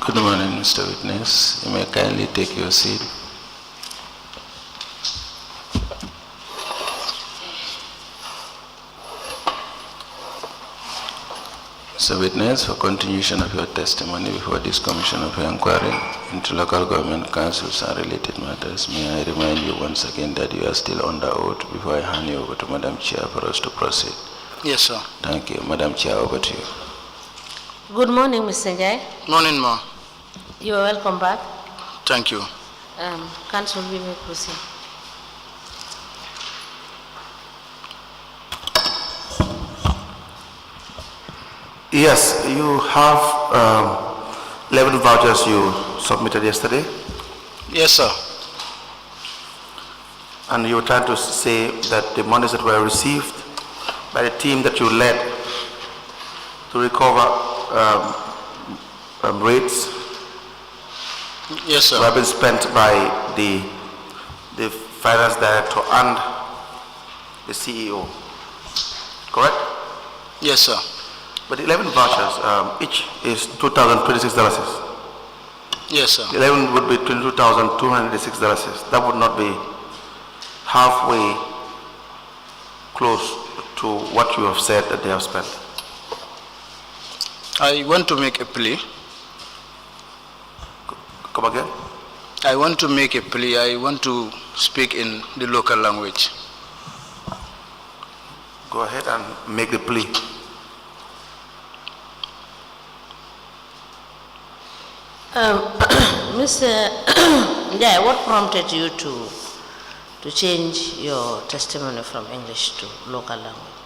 Good morning, Mr. Witness. You may kindly take your seat. Mr. Witness, for continuation of your testimony before this Commission of Inquiry into Local Government Councils and related matters, may I remind you once again that you are still under oath before I hand you over to Madam Chair for us to proceed. Yes, sir. Thank you. Madam Chair, over to you. Good morning, Mr. Njie. Morning, ma. You are welcome back. Thank you. Council, we may proceed. Yes, you have 11 vouchers you submitted yesterday. Yes, sir. And you were trying to say that the monies that were received by the team that you led to recover rates Yes, sir. have been spent by the finance director and the CEO. Correct? Yes, sir. But the 11 vouchers, each is $2,026. Yes, sir. 11 would be $22,286. That would not be halfway close to what you have said that they have spent. I want to make a plea. Come again? I want to make a plea. I want to speak in the local language. Go ahead and make the plea. Mr. Njie, what prompted you to change your testimony from English to local language?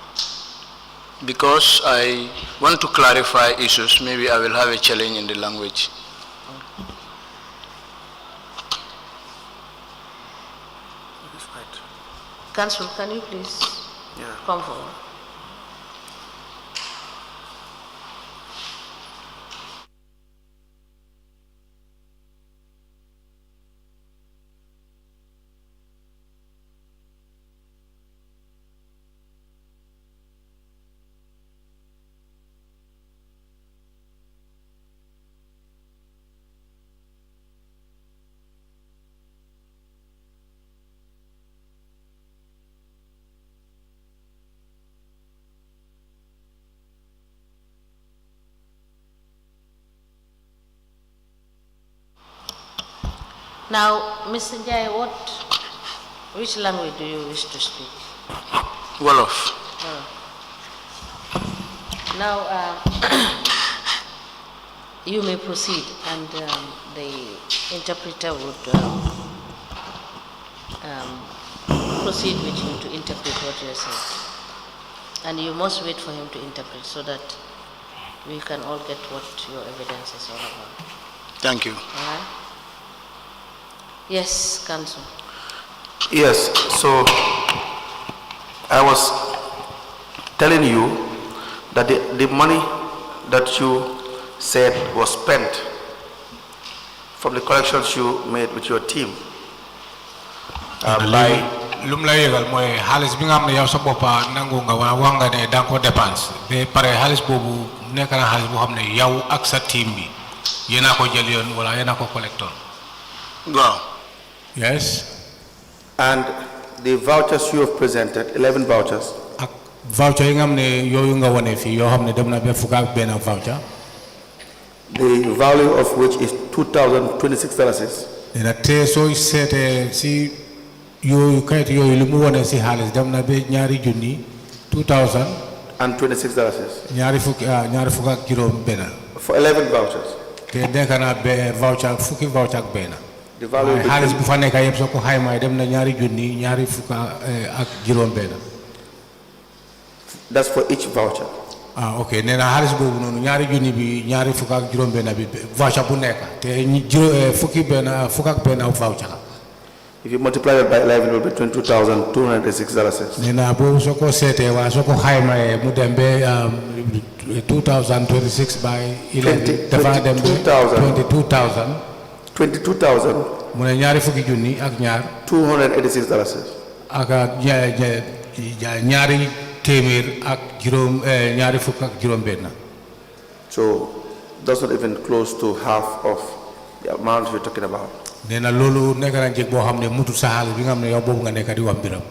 Because I want to clarify issues. Maybe I will have a challenge in the language. Council, can you please come forward? Now, Mr. Njie, which language do you wish to speak? Wolof. Now, you may proceed, and the interpreter would proceed with you to interpret what you are saying. And you must wait for him to interpret so that we can all get what your evidence is all about. Thank you. All right? Yes, Council. Yes, so I was telling you that the money that you said was spent from the collections you made with your team by lumla yegal moy halis bi nga xamne yow sa bopa nangu nga wa nga ne dang ko dépense be paré halis bobu nek na halis bo xamne yow ak sa team bi yena ko jël yon wala yena ko collector. Wow. Yes. And the vouchers you have presented, 11 vouchers. Voucher yi nga xamne yoyu nga woné fi yo xamne dem na be fuk ak ben voucher. The value of which is $2,026. Ina té so sété si yoyu kayit yoyu lu mu woné si halis dem na be ñaari junni $2,026. ñaari fuk ak juroom ben. For 11 vouchers. Té dekana be voucher fukki voucher ak ben. The value of halis bu fa nek yeb soko xayma dem na ñaari junni ñaari fuk ak juroom ben. That's for each voucher. Ah, okay. Nena halis bobu nonu ñaari junni bi ñaari fuk ak juroom ben bi voucher bu nek té fukki ben fuk ak ben voucher. If you multiply it by 11, it will be $22,206. Nena bobu soko sété wa soko xayma mu dem be 2026 by 11 dafa dem 22,000 mu ne ñaari fukki junni ak ñaar $286 ak ñaari témèr ak juroom ñaari fukk ak juroom ben. So does not even close to half of the amount you're talking about. Nena lolu nek na jek bo xamne mutu sa xaalis bi nga xamne yow bobu nga nek di wax biram.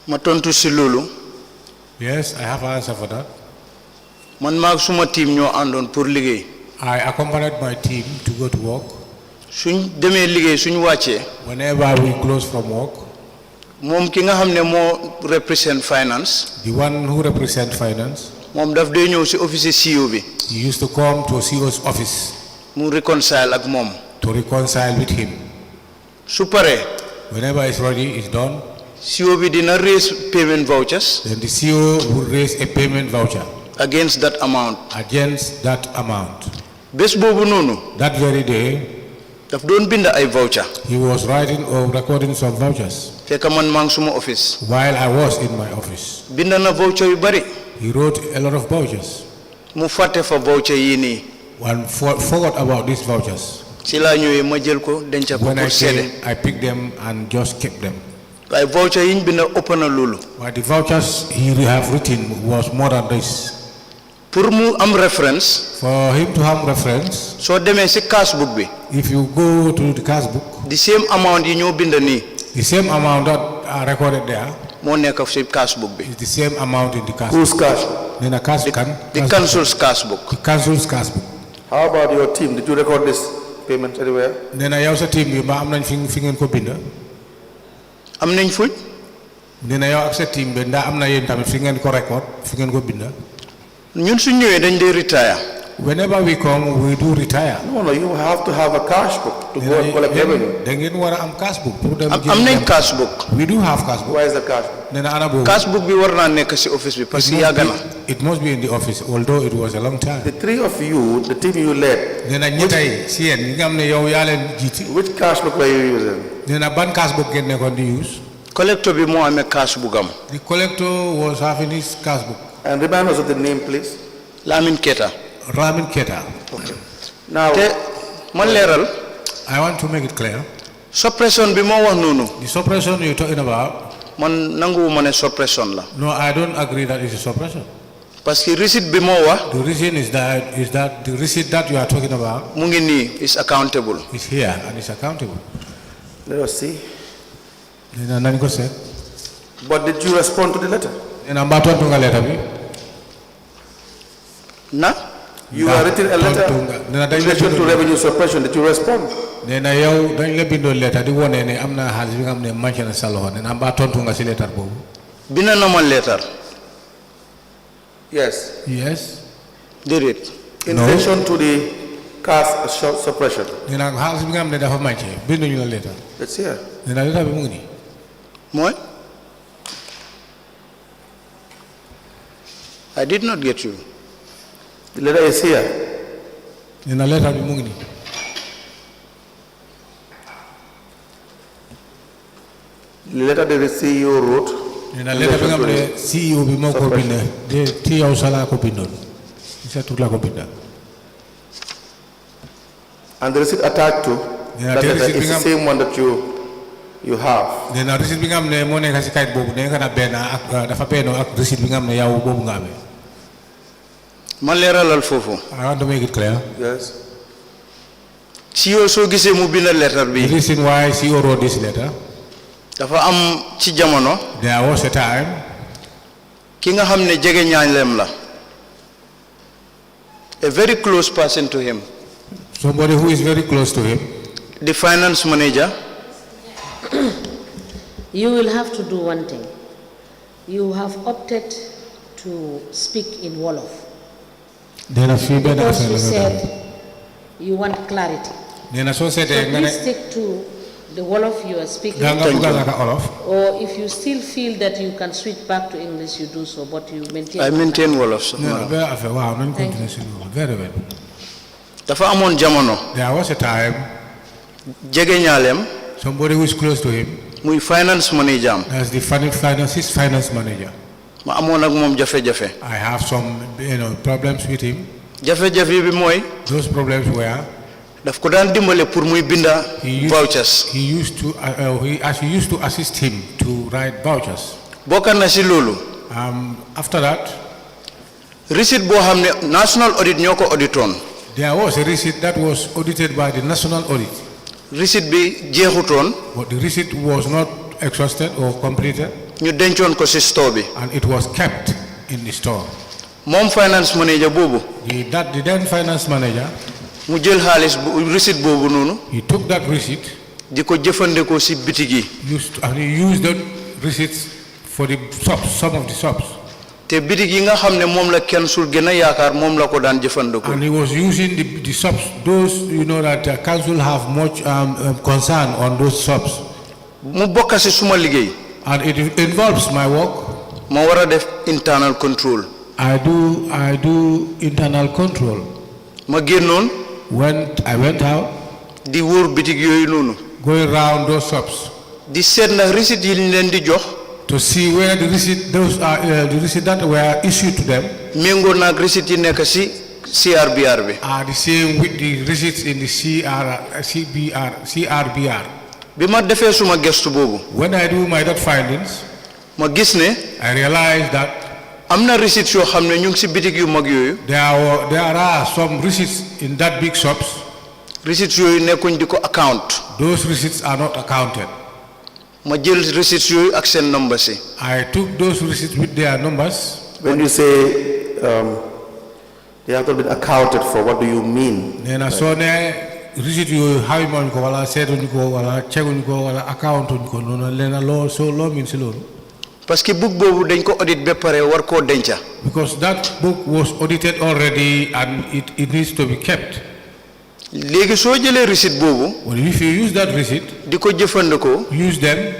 Ma tontu ci lolu. Yes, I have an answer for that. Man maag suma team ñoo àndoon pour liggéey. I accompanied my team to go to work. Suñ demee liggéey suñ wàccee. Whenever we close from work, moom ki nga xam ne moo represent finance. the one who represents finance, moom daf dee ñëw ci office CEO bi. he used to come to CEO's office mu reconcile ak moom. to reconcile with him. Su paree. Whenever it's ready, it's done. CEO bi dina raise payment vouchers. Then the CEO will raise a payment voucher against that amount. Against that amount. Bés boobu noonu. That very day, daf doon bind ay voucher. he was writing or recording some vouchers. fekk man maa ngi suma office. While I was in my office. bind na voucher yu bari. He wrote a lot of vouchers. mu fàtte fa voucher yii nii. And forgot about these vouchers. ci laa ñëwee ma jël ko denc ko When I pour seede. came, I picked them and just kept them. waaye voucher yi ñu bind ëpp na loolu. But the vouchers he have written was more than this. pour mu am reference. For him to have reference, soo demee ci cash book bi. if you go to the cash book, the same amount yi ñoo bind nii. the same amount that are recorded there moo nekk ci cash book bi. is the same amount in the cash Whose book. cash? Then a cash the council's cash book. The council's cash book. How about your team? Did you record this payment anywhere? Then I also team bi ma am nañ fi ngeen ko binda. am nañ fuñ. Then I also team bi ndax am na yéen tamit fi ngeen ko record fi ngeen ko binda. ñun suñ ñëwee dañ dee retire. Whenever we come, we do retire. No, you have to have a cash book to go and collect revenue. Da ngeen war a am cash book pour dem. am nañ cash book. We do have cash book. Where is the cash book? Then ana boobu. cash book bi war naa nekk ci office bi parce que yàgg na. It must be in the office, although it was a long time. The three of you, the team you led, Then I ñettay si yéen ñi nga xam ne yow yaa leen jiiti. which cash book were you using? Then ban cash book ngeen nekkoon di use. collector bi moo amee cash book am. The collector was having his cash book. And remind us of the name, please. Lamin Keta. Ramin Keta. Okay. Now, te man leeral. I want to make it clear. suppression bi moo wax noonu. The suppression you're talking about. man nanguwuma ne suppression la. No, I don't agree that it's a suppression. parce que receipt bi moo wax. The reason is that the receipt that you are talking about mu ngi nii is accountable. is here and is accountable. let us see. Then nañ ko seet. But did you respond to the letter? Then I'm about to nga letter bi. na. You are written a letter in relation to revenue suppression. Did you respond? Nee na yow dañ la bindoon letter di wone ne am na xaalis bi nga xam ne manqué na sa loxo nee na mbaa tontu nga si letter boobu. bind na ma letter. Yes. Yes. déedéet. In relation to the cash suppression. Nee na xaalis bi nga xam ne dafa manqué binduñu la letter. It's here. Nee na letter bi mu ngi nii. mooy. I did not get you. The letter is here. Nee na letter bi mu ngi nii. The letter that the CEO wrote. Nee na letter bi nga xam ne CEO bi moo ko bind de ci yow sa laa ko bindoon. Sa tur laa ko binda. And the receipt attached to that letter is the same one that you have. Nee na receipt bi nga xam ne moo nekk si kayit boobu nekk na benn ak dafa bennoo ak receipt bi nga xam ne yow boobu nga amee. ma leeralal foofu. I want to make it clear. Yes. CEO soo gisee mu bind letter bi. The reason why CEO wrote this letter. dafa am ci jamono. There was a time. ki nga xam ne jege ñaaleem la. a very close person to him. Somebody who is very close to him. The finance manager. You will have to do one thing. You have opted to speak in Wolof. Because you said you want clarity. So please stick to the Wolof you are speaking. Or if you still feel that you can switch back to English, you do so, but you maintain. I maintain Wolof. So Very well. dafa amoon jamono. There was a time. jege ñaaleem. Somebody who is close to him. muy finance manager am. As the finance manager. ma amoon ak moom jafe-jafe. I have some, problems with him. jafe-jafe bi mooy. Those problems were. daf ko daan dimbale pour muy binda vouchers. He used to assist him to write vouchers. bokk na si loolu. After that. receipt bo xamne national audit ñoko auditon. There was a receipt that was audited by the national audit. Receipt bi jeexuton. But the receipt was not exhausted or completed. Ñu dencoon ko ci store bi. And it was kept in the store. Mom finance manager bobu. The then finance manager. Mu jël xaalis receipt bobu nonu. He took that receipt. Diko jëfandikoo ci bitigi. And he used that receipts for the shops, some of the shops. Te bitig yi nga xamne mom la kenn sul gëna yaakar mom la ko daan jëfandikoo. And he was using the shops, those that council have much concern on those shops. Mu bokk ci suma liggéey. And it involves my work. Ma wara def internal control. I do internal control. Ma génnoon. When I went out. Di wër bitig yoyu nonu. Going around those shops. Di seet na receipt yi ñu leen di jox. To see where the receipt, those are the receipts that were issued to them. Mengo nak receipt yi nekk ci CRBR bi. Are the same with the receipts in the CRBR. Bi ma defee suma gestu bobu. When I do my findings, ma gis ne. I realized that. Amna receipts yoo xam ne ñu ngi ci bitig yu mag yooyu. There are some receipts in that big shops. Receipts yooyu nekkuñ di ko account. Those receipts are not accounted. Ma jël receipts yooyu ak seen numbers yi. I took those receipts with their numbers. When you say they have not been accounted for, what do you mean? Nena so ne receipt yooyu xayma ko wala seetuñ ko wala ceguñ ko wala accountuñ ko noonu lena loo so loo min si loolu. Parce que book bobu dañ ko audit ba pare war ko denca. Because that book was audited already and it needs to be kept. Léegi soo jëlee receipt bobu. Well, if you use that receipt. Di ko jëfandikoo. Use them.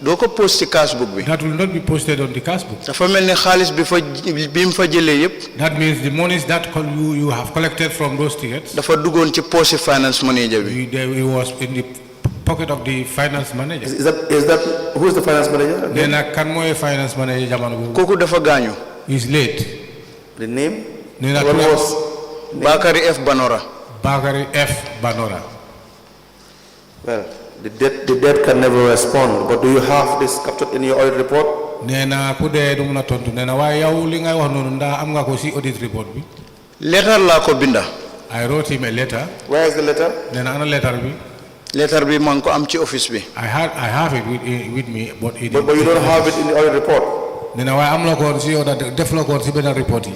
Doo ko post ci cash book bi. That will not be posted on the cash book. Dafa mel ne xaalis bi mu fa jëlee yépp. That means the monies that you have collected from those tickets. Dafa duggoon ci poche finance manager bi. It was in the pocket of the finance manager. Is that who is the finance manager? Nena kan moy finance manager jamono bobu. Koku dafa gañu. He's late. The name? Nena what was Bakari F Banora. Bakari F Banora. Well, the dead can never respond, but do you have this captured in your audit report? Nena ku de dum na tontu nena way yow li ngay wax nonu nda am nga ko ci audit report bi. Letter la ko binda. I wrote him a letter. Where is the letter? Nena ana letter bi. Letter bi man ko am ci office bi. I have it with me, but you don't have it in the audit report. Nena way am la ko ci yow da def la ko ci ben report yi.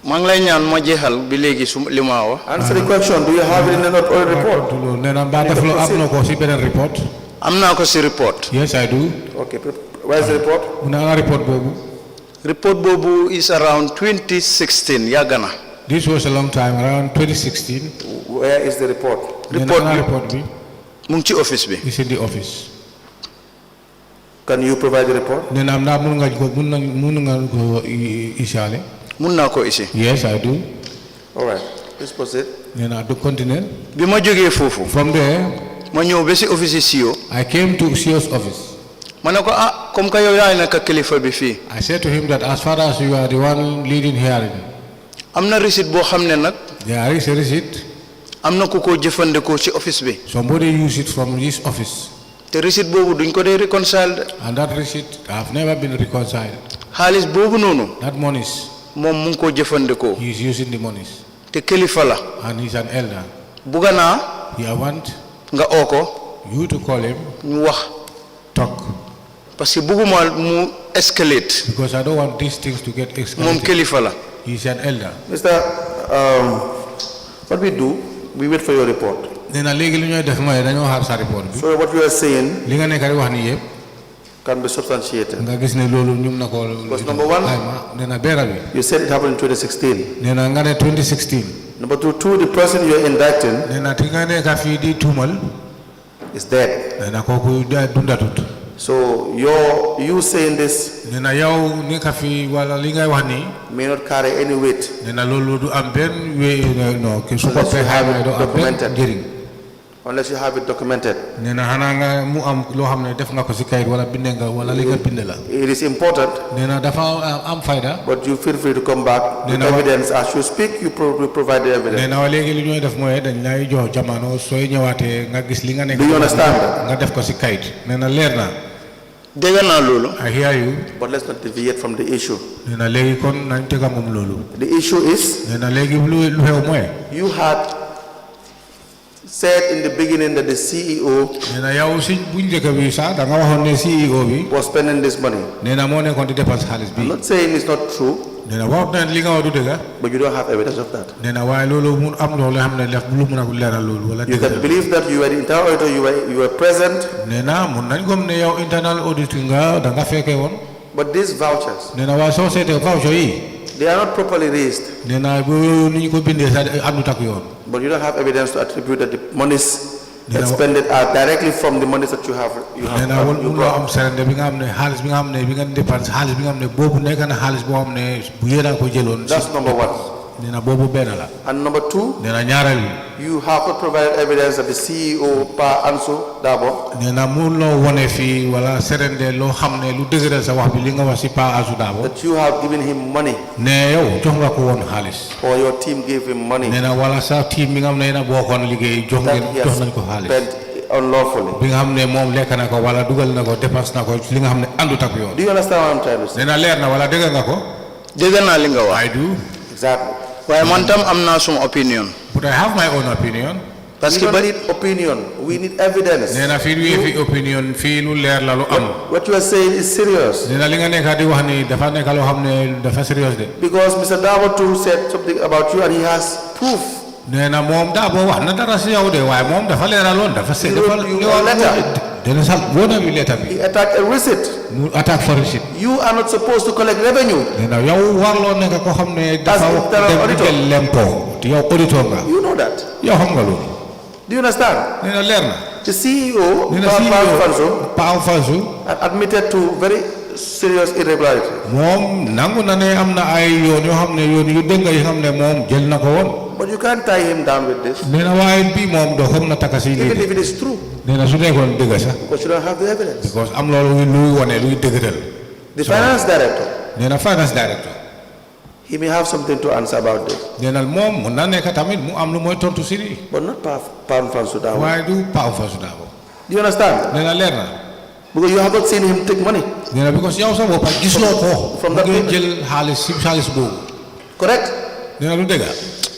Mang lay ñaan ma jéxal bi légui lima wax. Answer the question. Do you have it in the audit report? Nena ba def lo am na ko ci ben report. Am na ko ci report. Yes, I do. Okay, where is the report? Una report bobu. Report bobu is around 2016 yagana. This was a long time, around 2016. Where is the report? Report bi. Mu ngi ci office bi. It's in the office. Can you provide the report? Nena am na mun nga ko isale. Mun na ko isi. Yes, I do. All right. Please proceed. Nena do continue. Bi ma joge fofu. From there, ma ñew be ci office CEO. I came to CEO's office. Manako comme ka yow yaay nak kilifa bi fi. I said to him that as far as you are the one leading here, amna receipt bo xamne nak. There is a receipt. Amna ku ko jëfandikoo ci office bi. Somebody use it from this office. Te receipt bobu duñ ko dé reconcile. And that receipt have never been reconciled. Xaalis bobu nonu. That monies. Mom mu ngi ko jëfandikoo. He is using the monies. Te kilifa la. And he's an elder. Bugana. I want. Nga oko. You to call him. Ñu wax. Talk. Parce que buguma mu escalate. Because I don't want these things to get escalated. Mom kilifa la. He's an elder. Mr. What we do, we wait for your report. So what you are saying can be substantiated. Because number one, you said it happened in 2016. Number two, the person you are indicting is dead. So you saying this may not carry any weight unless you have it documented. It is important, but you feel free to come back with evidence. As you speak, you provide the evidence. Do you understand that? I hear you. But let's not deviate from the issue. The issue is, you had said in the beginning that the CEO was spending this money. I'm not saying it's not true, but you don't have evidence of that. You can believe that you were the internal auditor, you were present. But these vouchers, they are not properly raised. But you don't have evidence to attribute that the monies expended are directly from the monies that you have That's number one. And number two, you have not provided evidence that the CEO, Pa Ansu Dabo, that you have given him money, or your team gave him money, that he has spent unlawfully. Do you understand what I'm trying to say? I do. Exactly. I'm not some opinion. But I have my own opinion. We don't need opinion. We need evidence. What you are saying is serious. Because Mr. Dabo too said something about you and he has proof. He attacked a receipt. You are not supposed to collect revenue. As internal auditor. You know that. Do you understand? The CEO, admitted to very serious irregularity. But you can't tie him down with this. Even if it is true. Because you don't have the evidence. The finance director, he may have something to answer about this. But not Pound Fansudabo. Why do Pound Fansudabo? Do you understand? Because you have not seen him take money. From that people. Correct?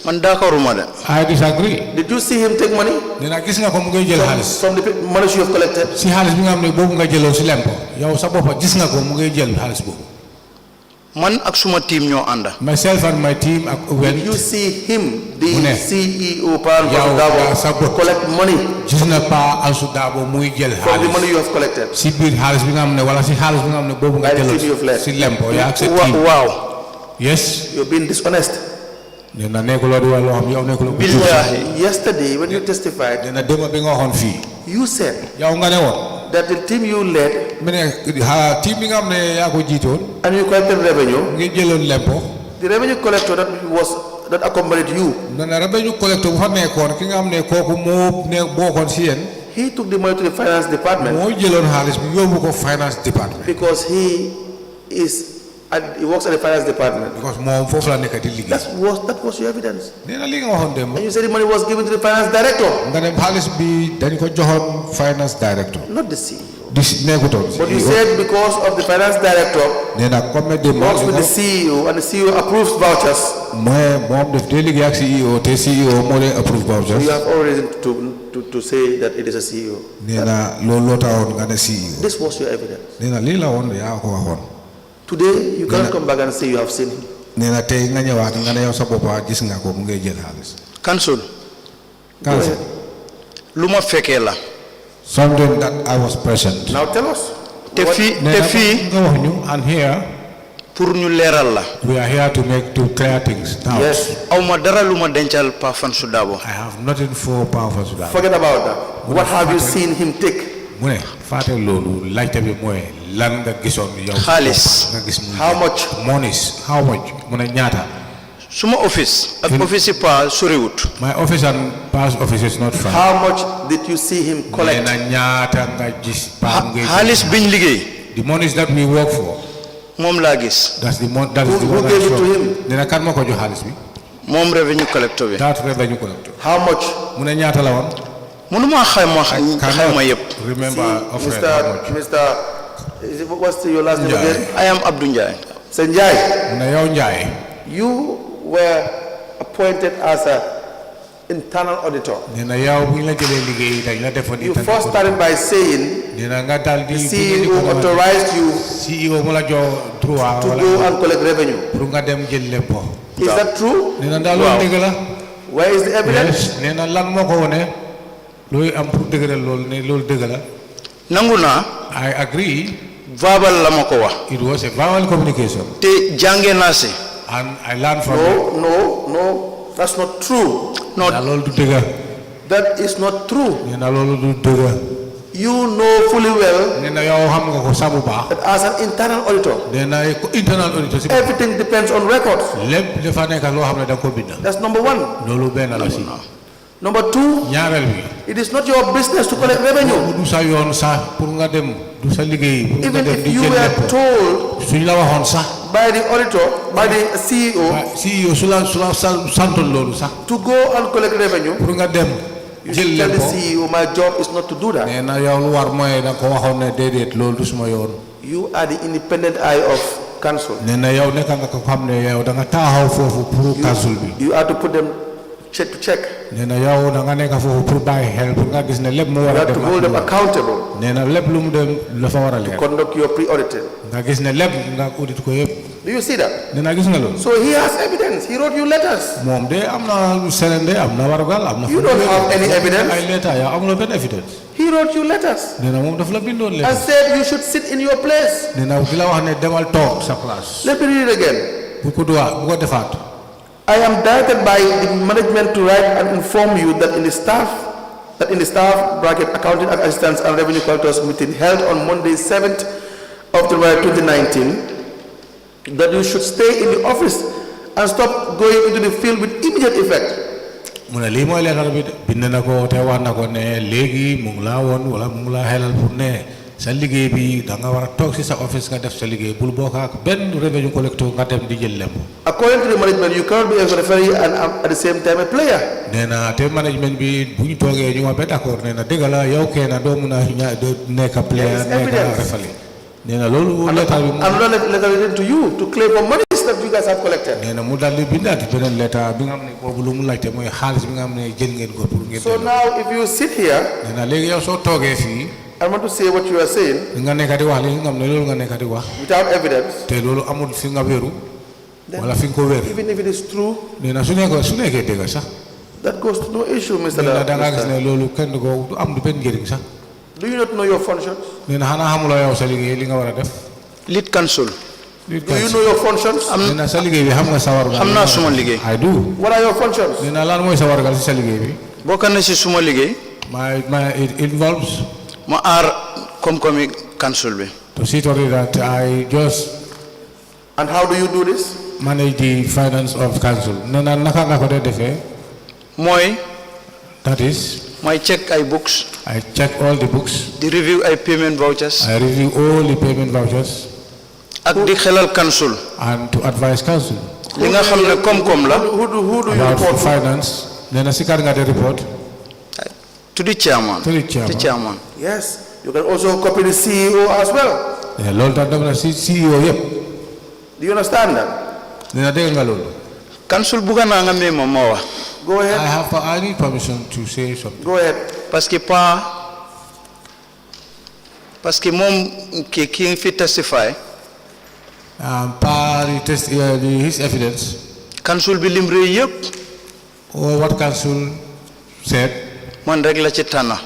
I disagree. Did you see him take money? From the money you have collected? Myself and my team went. Did you see him, the CEO, collect money from the money you have collected? Wow. Yes. You're being dishonest. Yesterday, when you testified, you said that the team you led and you collected revenue, the revenue collector that accompanied you, he took the money to the finance department because he works at the finance department. That was your evidence. And you said the money was given to the finance director. Not the CEO. But you said because of the finance director works with the CEO and the CEO approves vouchers. So you have all reason to say that it is a CEO. This was your evidence. Today, you can't come back and say you have seen him. Council. Luma fekela. Something that I was present. Now tell us. And here, we are here to clear things. Yes. I have nothing for Power Fansudabo. Forget about that. What have you seen him take? How much? Monies. How much? Suma office. Office pa suriwut. My office and past office is not far. How much did you see him collect? Halis bin ligay. The monies that we work for. Mom lagis. That's the money. Who gave it to him? Mom revenue collector. That revenue collector. How much? Remember, Mr. What's your last name again? I am Njie. Njie. You were appointed as an internal auditor. You first started by saying the CEO authorized you to go and collect revenue. Is that true? Wow. Where is the evidence? Nanguna. I agree. Verbal lamakowa. It was a verbal communication. Te jange nasi. And I learned from it. No. That's not true. That is not true. You know fully well that as an internal auditor, everything depends on records. That's number one. Number two, it is not your business to collect revenue. Even if you were told by the auditor, by the CEO, to go and collect revenue, you should tell the CEO, my job is not to do that. You are the independent eye of council. You have to put them check to check. You have to hold them accountable to conduct your pre-auditing. Do you see that? So he has evidence. He wrote you letters. You don't have any evidence. He wrote you letters and said you should sit in your place. Let me read it again. I am directed by the management to write and inform you that in the staff bracket accounting assistants and revenue collectors meeting held on Monday 7th of July 2019 that you should stay in the office and stop going into the field with immediate effect. According to the management, you cannot be a referee and at the same time a player. I'm not letting to you to claim for money that you guys have collected. So now if you sit here, I want to say what you are saying without evidence. Then, even if it is true, that goes to no issue, Mr. Do you not know your functions? Lead counsel. Do you know your functions? I'm not someone ligay. I do. What are your functions? It involves ma ar komi council be to see to it that I just. And how do you do this? Manage the finance of council. Moi. That is. I check books. I check all the books. The review payment vouchers. I review all the payment vouchers. Ak di xelal council. And to advise council. Li nga xamne kom la. Who do you report to? Finance. Then I report. To the chairman. To the chairman. Yes. You can also copy the CEO as well. CEO, yep. Do you understand that? Council bugana nga me mama. Go ahead. I need permission to say something. Go ahead. Parce que mom qui fit testify. His evidence. Council bi limre yep. Or what council said. Man rek la ci tana.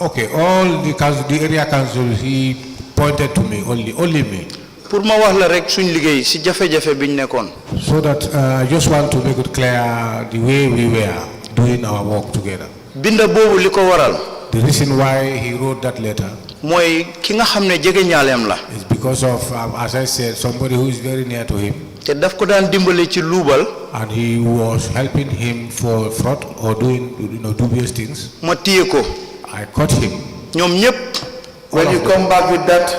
Okay, all the area council, he pointed to me, only me. Pour ma wax la rek suñ liggéey ci jafe-jafe biñ nekkoon. So that I just want to make it clear the way we were doing our work together. Binda boobu li ko waral. The reason why he wrote that letter. Mooy ki nga xam ne jege ñaaleem la. Is because of, as I said, somebody who is very near to him. Te daf ko daan dimbale ci luubal. And he was helping him for fraud or doing, dubious things. Ma téye ko. I caught him. ñoom ñëpp. When you come back with that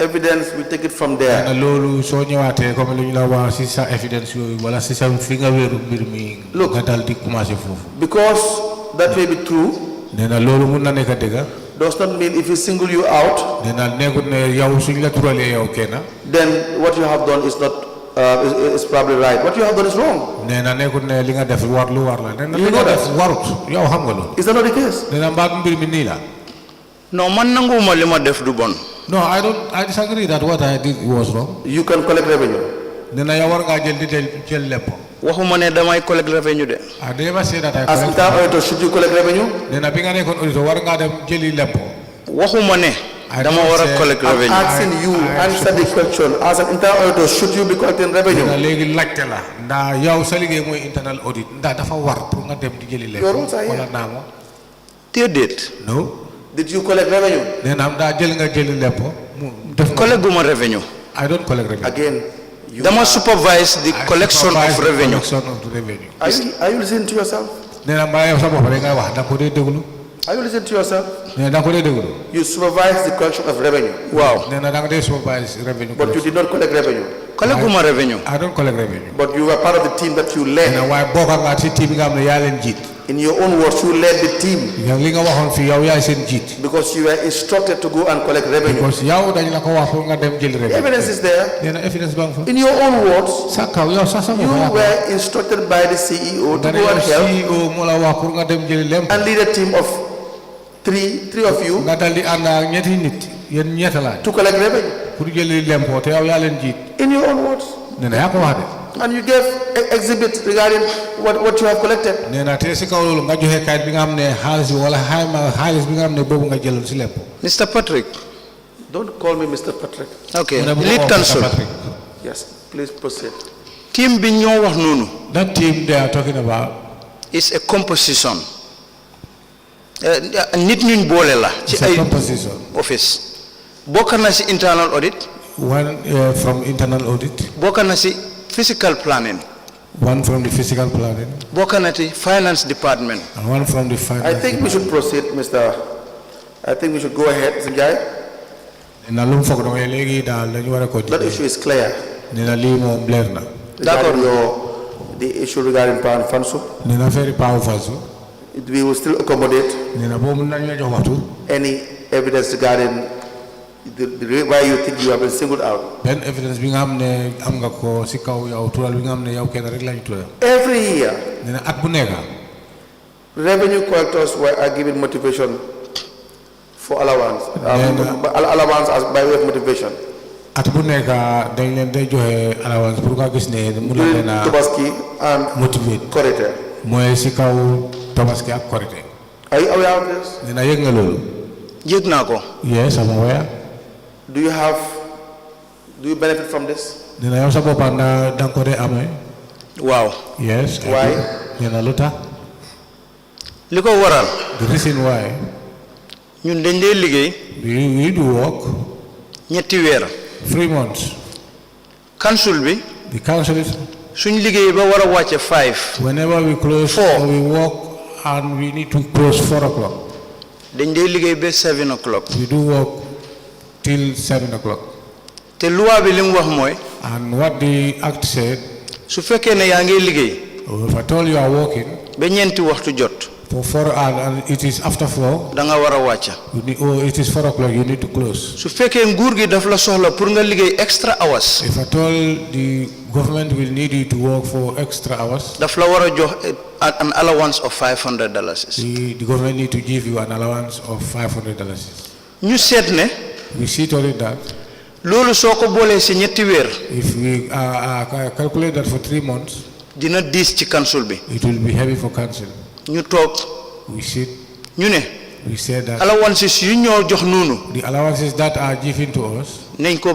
evidence, we take it from there. Loolu soo ñëwaatee comme li ñu la wax ci sa evidence yooyu wala ci sa fi nga wéeru mbir mi. Nga dal di commencer foofu. Because that may be true. Nee na loolu mun na nekk dëgg. does not mean if we single you out, then what you have done is not is probably right. What you have done is wrong. You know that? Is that not the case? No, I disagree that what I did was wrong. You can collect revenue. I never say that I as entire auditor, should you collect revenue? I'm asking you, answer the question. As an internal auditor, should you be collecting revenue? Your rules are here. They did. No. Did you collect revenue? Collect revenue. I don't collect revenue. Again, they must supervise the collection of revenue. Are you listening to yourself? Are you listening to yourself? You supervise the collection of revenue. Wow. But you did not collect revenue. Collect revenue. I don't collect revenue. But you were part of the team that you led. In your own words, you led the team. Because you were instructed to go and collect revenue. The evidence is there. In your own words, you were instructed by the CEO to go and help and lead a team of three of you to collect revenue. In your own words. And you gave exhibits regarding what you have collected. Mr. Patrick. Don't call me Mr. Patrick. Okay. Lead counsel. Yes, please proceed. Team that team they are talking about is a composition. It's a composition. Office. Bokanasi internal audit. One from internal audit. Bokanasi physical planning. One from the physical planning. Bokanati finance department. And one from the finance. I think we should proceed, Mr. I think we should go ahead, Njie. That issue is clear. The issue regarding power and fansu. We will still accommodate any evidence regarding why you think you have been singled out. Every year, revenue collectors are given motivation for allowance. Allowance as by way of motivation. During Tobaski and Korite. Are you aware of this? Yes, I'm aware. Do you benefit from this? Wow. Yes. Why? The reason why we do work 3 months. Council be the council is whenever we close 4 we work and we need to close 4 o'clock. Then they ligay 7 o'clock. We do work till 7 o'clock. And what the act said, if I told you are working for 4 hours and it is after 4, it is 4 o'clock, you need to close. If I told the government will need you to work for extra hours, an allowance of $500. The government need to give you an allowance of $500. You said we see to it that if we calculate that for 3 months, it will be heavy for council. You talk. We sit. We say that allowances the allowances that are given to us, let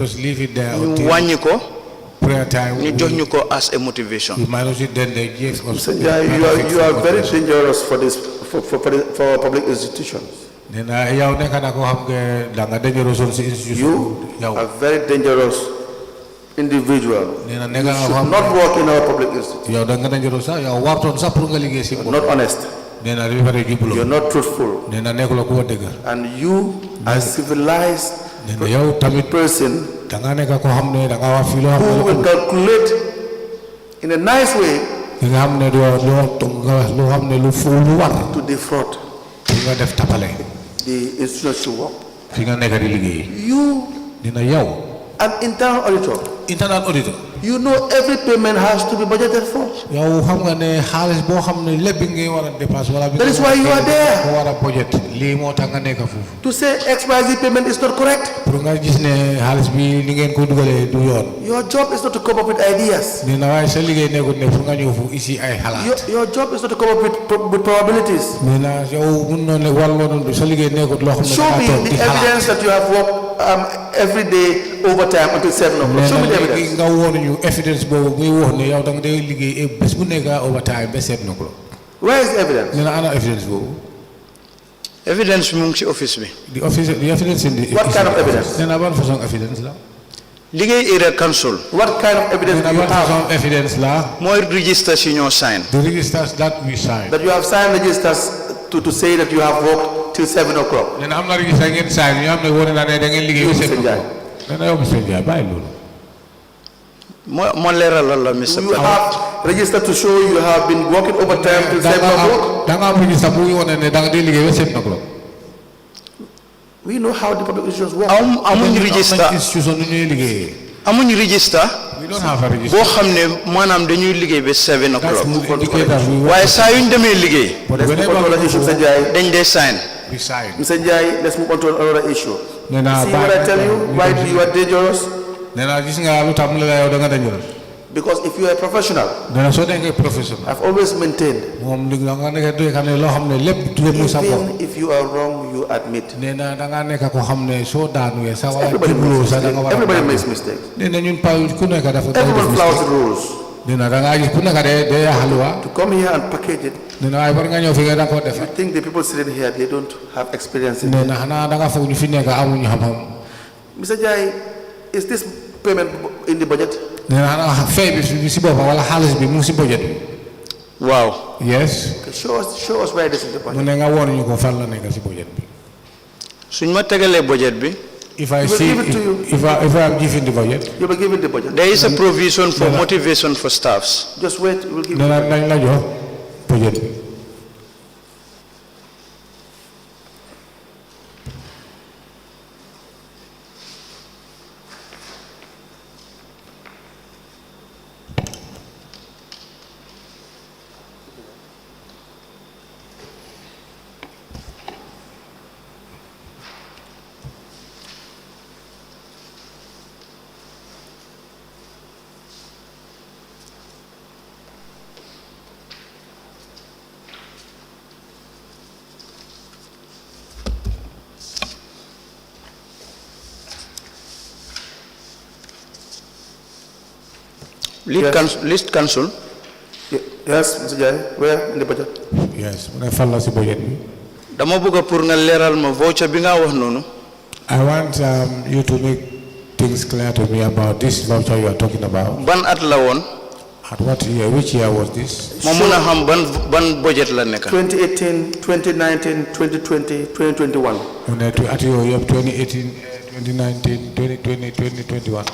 us leave it there until prayer time. As a motivation. We manage it, then they give us. You are very dangerous for this for public institutions. You are very dangerous individual. You should not work in our public institutions. Not honest. You are not truthful. And you are civilized person who will calculate in a nice way to defraud. nga def tapale the institution should work. fi nga nekk di liggéey You, dina yow an internal auditor, internal auditor you know every payment has to be budgeted for. yow xam nga ne xaalis boo xam ne lépp bi ngay war a dépasse wala bi That is why you are there. ko war a budget lii moo tax nga nekk foofu To say XYZ payment is not correct. pour nga gis ne xaalis bi li ngeen ko dugalee du yoon Your job is not to come up with ideas. nee na waaye sa liggéey nekkul ne pour nga ñëw fu ici ay xalaat Your job is not to come up with probabilities. nee na yow mun noonu ne warloo sa liggéey nekkul loo xam ne Show me toog the di xalaat evidence that you have worked every day overtime until 7 o'clock. Show me the evidence. nga woon ñu evidence boobu muy wax ne yow da nga day liggéey bés bu nekk overtime ba 7 o'clock Where is the evidence? nee na ana evidence boobu Evidence mu ngi ci office bi. the evidence in the What kind of evidence? nee na ban façon evidence la liggéey area council. What kind of evidence nee do na you ban façon have? evidence la mooy register si ñoo sign. the registers that we sign That you have signed registers to say that you have worked till 7 o'clock. nee na am na register ngeen sign ñu am ne wone na ne da ngeen liggéey ba 7 o'clock nee na yow monsieur Ndiaye bàyyi loolu moo leeralal la Mr. You have registered to show you have been working overtime till 7 o'clock. da nga am register bu wone ne da nga day liggéey ba 7 o'clock We know how the public issues work. amuñ register institution nu ñuy liggéeyee amuñ register we don't have a register boo xam ne maanaam dañuy liggéey ba 7 that's o'clock. the indicator we work waaye saa yuñ demee liggéey but Let's move on to whenever another issue, we Mr. go, Njai. dañ dee sign. we sign Mr. Njai, let's move on to another issue. nee na See what I tell you? Why you are dangerous? nee na gis nga lu tax mu la yow da nga dangerous Because if you are a professional, nee na soo nekkee professionnel I've always maintained, moom li nga nekk doy xam ne loo xam ne lépp du mu sa bopp even if you are wrong, you admit. nee na da ngaa nekk ko xam ne soo daanuwee sa wala Everybody jubloo makes sa da nga war mistakes. a Everybody makes mistakes. nee na ñun pa ku nekk dafa Everyone flouts the rules. nee na da ngaa gis ku nekk de xaluwa To come here and package it, nee na waaye war nga ñëw fi nga da nga koo defar I think the people sitting here, they don't have experience in nee it. na xanaa da nga foog ñu fi nekk amuñu xam-xam Mr. Njai, is this payment in the budget? nee na xanaa fay bi si boppam wala xaalis bi mu ngi si budget bi waaw. yes Okay, show us where it is in the mu budget. ne nga woon ñu ko fan la nekk si budget bi suñ ma tegalee budget bi. if I We will see give it to you. if I am given the budget You'll be given the budget. there is a provision for motivation for staffs. Just wait, we'll give nee you. na nañ la jox budget bi List council. Yes, Mr. Njai, where in the budget? yes mu ne fan la si budget bi dama bëgg pour nga leeral ma voucher bi nga wax noonu. I want you to make things clear to me about this voucher you are talking about. ban at la woon. At what year? Which year was this? ma mun a xam ban budget la nekk. 2018, 2019, 2020, 2021. On at your year 2018, 2019, 2020, 2021.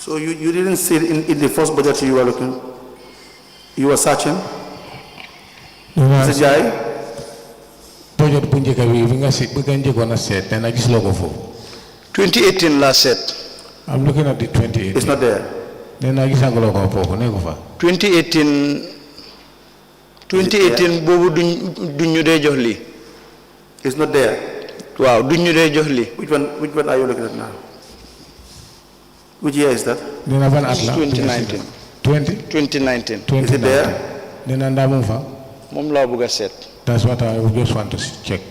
So you didn't see it in the first budget you were looking, you were searching? Mr. Jai? Budget bunjika winga si buganje gonna set and I just logo for 2018 last set. I'm looking at the 2018. It's not there. Then I just logo for 2018 bobu duñu de jox li. It's not there. Wow, duñu de jox li. Which one are you looking at now? Which year is that? 2019. 2019. Is it there? Then andamufa. Mom la buga set. That's what I just want to check.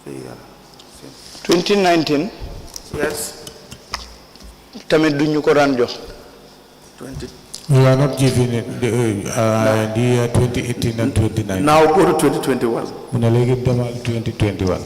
Yeah. 2019. Yes. Tamit duñu ko ran jox. 20. We are not giving it the year 2018 and 2019. Now go to 2021. 2021.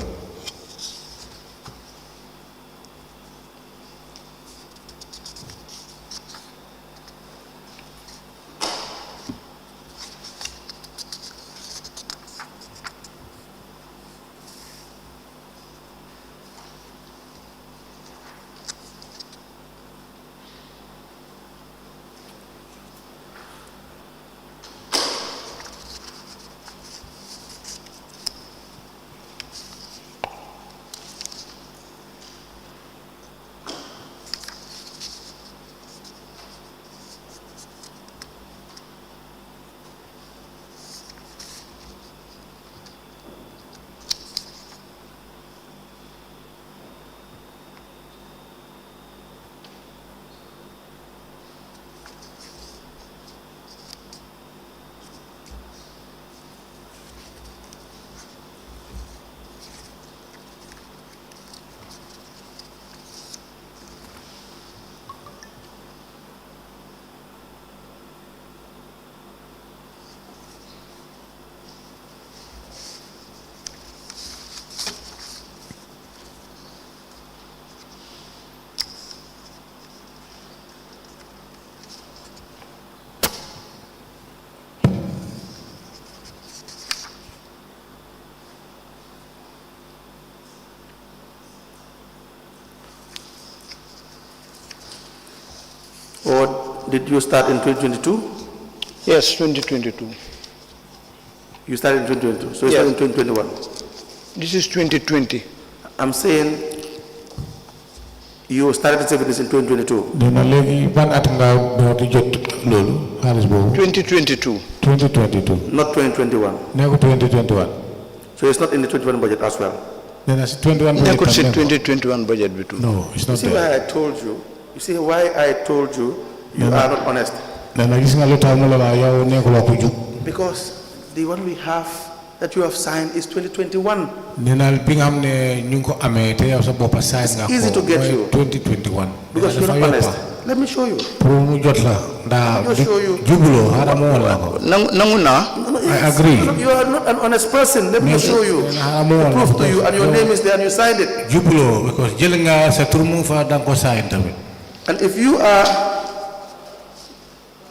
Or did you start in 2022? Yes, 2022. You started in 2022, so you Yes. started in 2021. This is 2020. I'm saying you started service in 2022. Then legi ban at nga do jot lolu xaliss bobu 2022. 2022. Not 2021. Neko 2021. So it's not in the 21 budget as well. Then as 21 budget. Nekut ci 2021 budget bi too. No, it's not You see there. why I told you? You see why I told you you are not honest? Then gis nga lu taw mo la yow nekulo ko juk. Because the one we have that you have signed is 2021. Nenal bi nga xamne ñu ko amé té yow sa bop sign nga ko. Easy to get you. 2021. Because you're not honest. Let me show you. Pour mu jot la da Let me show you. jubulo hada mo wala ko. Nangu na. I agree. You are not an honest person. Let me show you. The proof to you, and your name is there, and you signed it. Jubulo because jël nga sa tour mu fa dang ko sign tamit. And if you,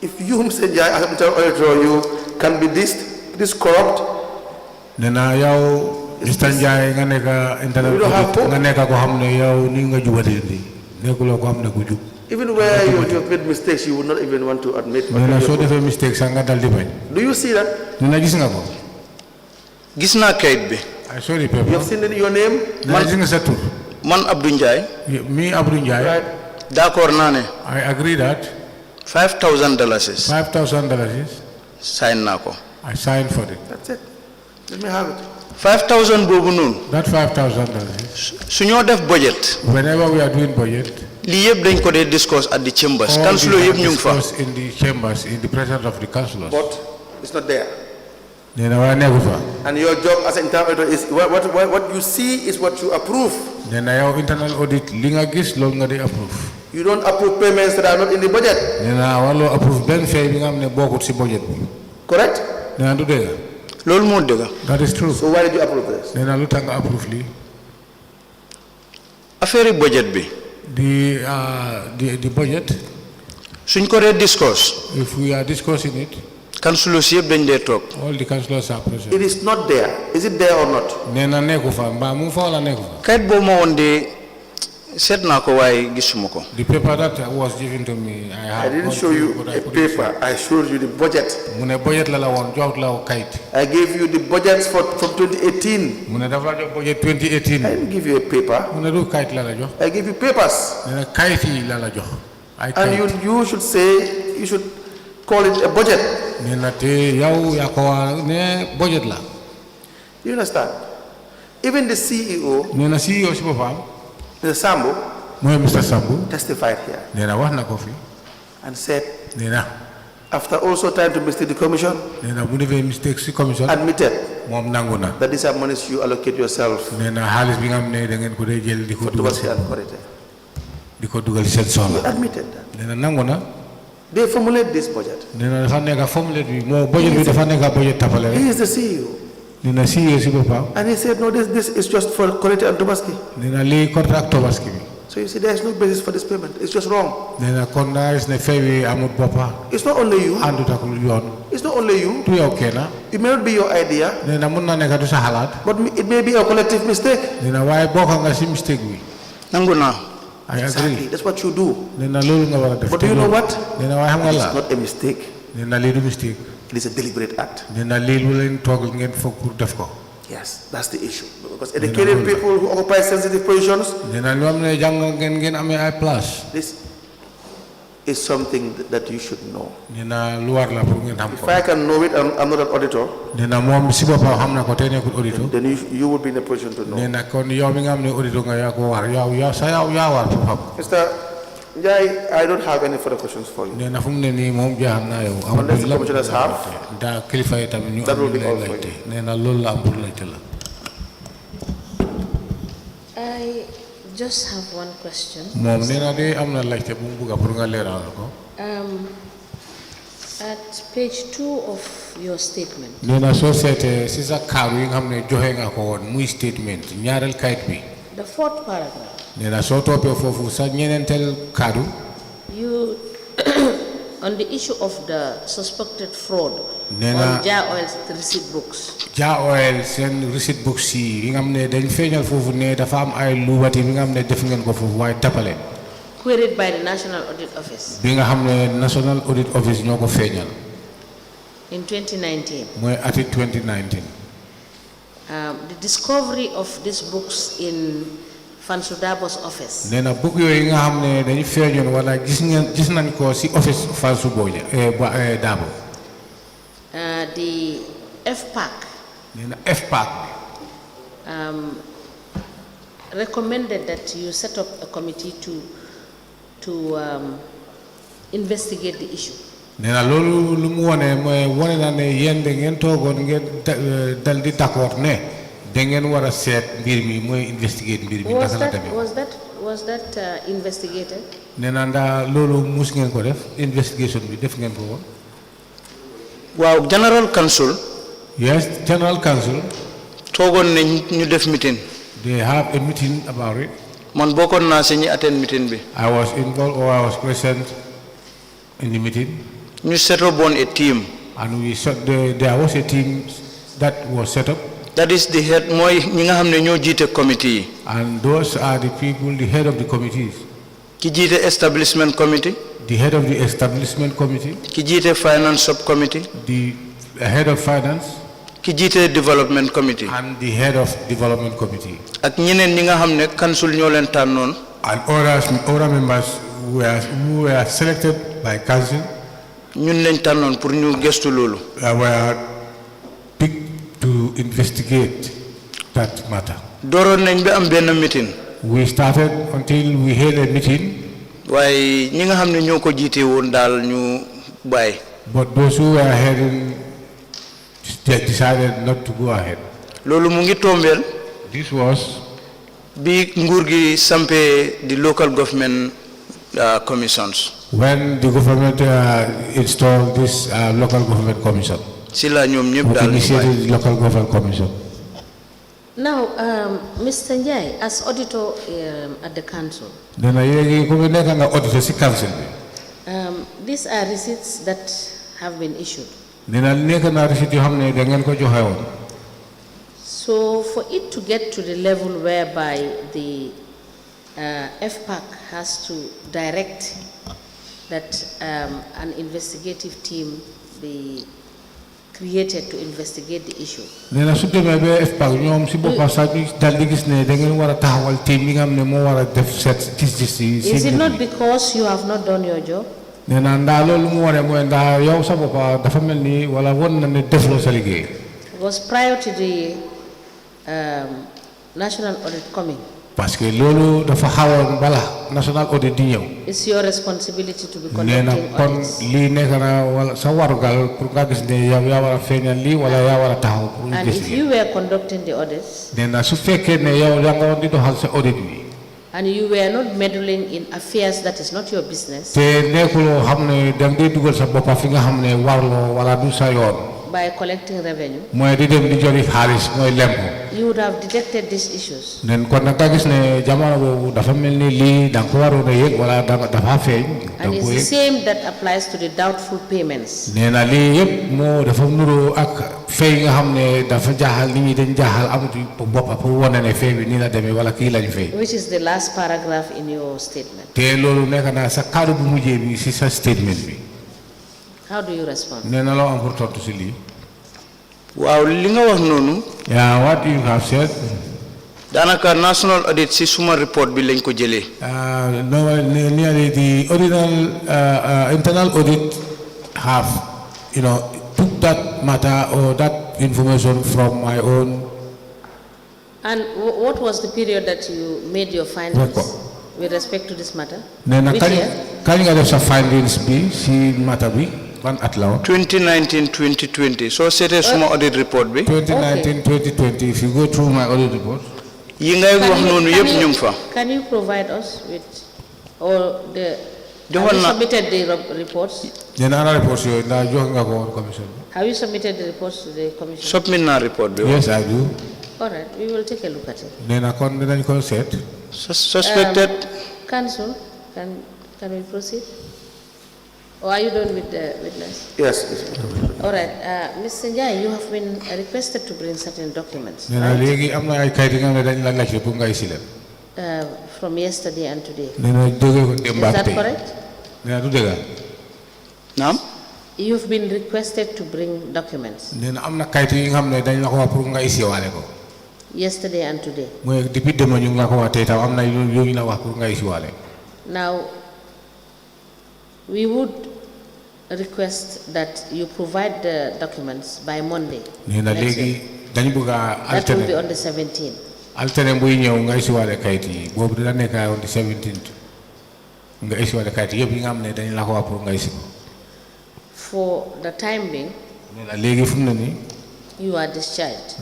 Mr. Njie, as an auditor, you can be this corrupt. Nena yow Mr. Njie nga nekk internet nga nekk ko xamne yow ni nga jubati ni nekulo ko xamne ko jub. Even where you have made mistakes, you would not even want to admit. Nena so defé mistake sa nga dal di bañ. Do you see that? Nena gis nga ko. Gis na kayit bi. I saw the paper. You have seen your name? Man gis nga sa tour. Man Abdou Njie. Me Abdou Njie. Right. D'accord na ne. I agree that. $5,000 is. $5,000 Sign nako. I signed for it. That's it. Let me have it. 5,000 bobu nun. That $5,000. Suñu def budget. Whenever we are doing budget, Li yeb dañ ko dey discuss at the chambers. all Councilor these yeb are ñu ngi fa. discussed in the chambers, in the presence of the councillors. But it's not there. Nena wa neku fa. And your job as an internal auditor is what you see is what you approve. Nena yow internal audit li nga gis loolu nga di approve. You don't approve payments that are not in the budget. Nena walo approve ben fay bi nga xamne bokut ci budget bi. Correct? Nena du dega. Loolu moo dëgg. That is true. So why did you approve this? Nena lu tax nga approve li? Affaire budget bi. The budget, Suñ ko dey discuss. if we are discussing it, Councilors yeb dañ dey tok. all the councillors are present. It is not there. Is it there or not? Nena neku fa mba mu fa wala neku fa. Kayit boobu ma woon de seet naa ko waaye gisuma ko. The paper that was given to me, I didn't show you a paper. I showed you the budget. Mune budget la won jox la kayit. I gave you the budgets from 2018. Mune dafa jox budget I 2018. didn't give you a paper. Mune du kayit la jox. I gave you papers. Nena kayit yi la jox. Ay And kayit. you should say, you should call it a budget. Nena te yow ya ko ne budget la. You understand? Even the CEO, Nena CEO si bopam, Mr. Sambo, moy Mr. Sambu, testified here nena wax na ko fi. and said, Nena after also trying to mistake the commission, nena bu defé mistake ci commission admitted mom nanguna. that these are monies you allocate yourself Nena xaliss bi nga xamne da ngeen ko day jël diko to dugal Tobaski and Korite. diko dugal sen He soxla. admitted that. Nena nanguna. They formulate this budget. Nena dafa nekk formulate bi mo budget bi dafa nekk budget tapale He rek. is the CEO. Nena CEO si bopam. And he said, no, this is just for Korite and Tobaski. Nena li contract Tobaski bi. So you see, there is no basis for this payment. It's just wrong. Nena kon na is ne fay wi amut boppa. It's not only you. Andu tak lu yoon. It's not only you. Du yow kena. It may not be your idea, Nena mun na nekk du sa xalaat. but it may be a collective mistake. Nena waaye bokka nga si mistake bi. Nangu naa. I Exactly. agree. That's what you do. Nena loolu nga wara def. But do you know what? Nena waaye xam nga la. It's not a mistake. Nena li du mistake. It is a deliberate act. Nena li lu leen toog ngeen foog pour def ko. Yes, that's the issue. Because educated people who occupy sensitive positions, Nena lu am ne jàng ngeen amee ay place. this is something that you should know. Nena lu war la pour ngeen xam If ko. I can know it, I'm not an auditor, Nena moom si boppam xam na ko te nekkul auditeur. then you would be in a position to know. Nena kon yow mi nga xam ne auditeur nga yaa ko war yow yaa war pour xam. Mr. Njie, I don't have any further questions for you. Nena fu mu ne nii moom jaaxal naa yow. amul Unless the la- commissioners have, daa kilifa yi tamit ñu that will am be lu all lay for laajte. you. Nena loolu la am pour laajte la. I just have one question. moom nena de am na laajte bu mu bugg pour nga leeral ko. At page 2 of your statement, Nena soo seetee si sa kaaru yi nga xam ne joxe nga ko woon muy statement ñaareel kayit bi. the fourth paragraph, Nena soo toppee foofu sa ñeneenteel kaddu. you, on the issue of the suspected fraud Nena- on Jar Oil's receipt books, Jaa Oil seen receipt books yi nga xam ne dañ feeñal foofu ne dafa am ay luubati bi nga xam ne def ngeen ko foofu waaye tappale queried by the National Audit Office bi nga xam ne National Audit Office ñoo ko feeñal in 2019. mooy ati 2019. The discovery of these books in Fansudabo's office, nee na book yooyu nga xam ne dañu feeñoon wala gis nañ ko si office Fansu Boja Dabo. the FPAC nee na FPAC recommended that you set up a committee to investigate the issue. nee na loolu lu mu wone mooy wone na ne yéen da ngeen toogoon ngeen dal di d'accord ne da ngeen war a seet mbir mi mooy investigate mbir mi naka la demee. Was that investigated? nee na ndax loolu mus ngeen ko def investigation bi def ngeen ko woon. waaw General Council. Yes, General Council. toogoon nañ ñu def meeting. They have a meeting about it. man bokkoon naa si ñi attend meeting bi. I was involved or I was present in the meeting. ñu set up on a team. And there was a team that was set up. that is the head mooy ñi nga xam ne ñoo jiite committee yi. And those are the people, the head of the committees. ki jiite establishment committee. The head of the establishment committee. ki jiite finance subcommittee. The head of finance. ki jiite development committee. And the head of development committee. ak ñeneen ñi nga xam ne council ñoo leen tànnoon. And other members who were selected by council. ñun lañ tànnoon pour ñu gëstu loolu. Were picked to investigate that matter. dooroon nañ ba am benn meeting. We started until we held a meeting. waaye ñi nga xam ne ñoo ko jiite woon daal ñu bàyyi. But those who were heading decided not to go ahead. loolu mu ngi tombeel. This was bi nguur gi sampee the local government commissions. when the government installed this local government commission. si la ñoom ñëpp daal initiated the local government commission. Now, Mr. Njie, as auditor at the council, these are receipts that have been issued. So, for it to get to the level whereby the FPAC has to direct that an investigative team be created to investigate the issue. Is it not because you have not done your job? Because prior to the National Audit coming, it's your responsibility to be conducting audits. And if you were conducting the audits, and you were not meddling in affairs that is not your business, by collecting revenue, you would have detected these issues. And it's the same that applies to the doubtful payments. Which is the last paragraph in your statement. How do you respond? Wow, yeah, what you have said. Danaka national audit si suma report bi lañ ko jëlé. No, nearly the original internal audit have, took that matter or that information from my own. And what was the period that you made your findings with respect to this matter? Which year? Can you get some findings be si matter be? 2019-2020. So c'était suma audit report bi. 2019-2020. If you go through my audit report. Can you provide us with or the have you submitted the reports? Have you submitted the reports to the commission? Submit na report. Yes, I do. All right, we will take a look at it. Suspected. Counsel, can we proceed? Or are you done with the witness? Yes. All right, Mr. Njie, you have been requested to bring certain documents, right? From yesterday and today. Is that correct? No? You've been requested to bring documents. Yesterday and today. Now, we would request that you provide the documents by Monday. That will be on the 17th. For the time being, you are discharged.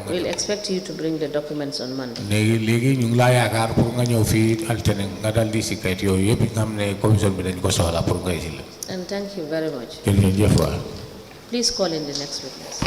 We'll expect you to bring the documents on Monday. And thank you very much. Please call in the next witness.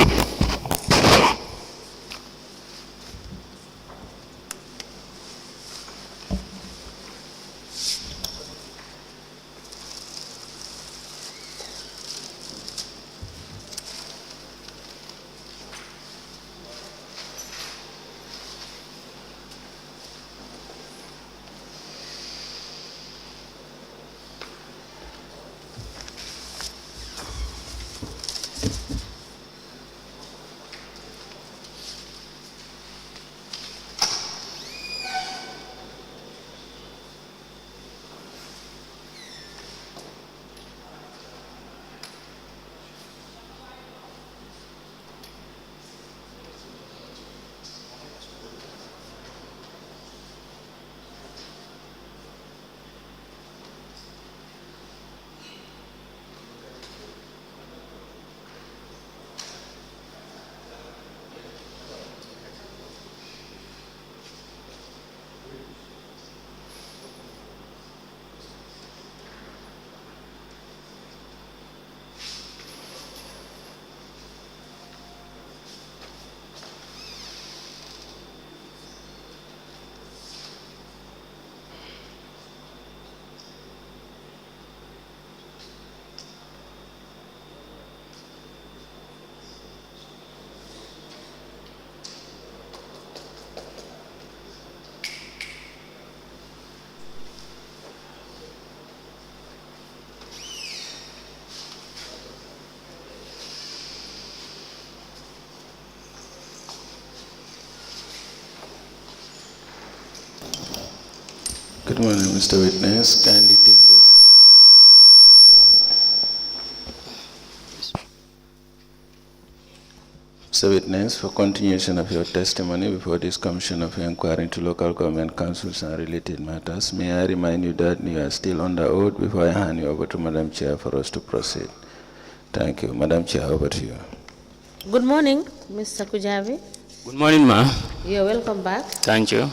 Good morning, Mr. Witness. Kindly take your seat. Mr. Witness, for continuation of your testimony before this Commission of Inquiry into Local Government Councils and related matters, may I remind you that you are still under oath before I hand you over to Madam Chair for us to proceed. Thank you. Madam Chair, over to you. Good morning, Mr. Kujabi. Good morning, ma'am. You're welcome back. Thank you.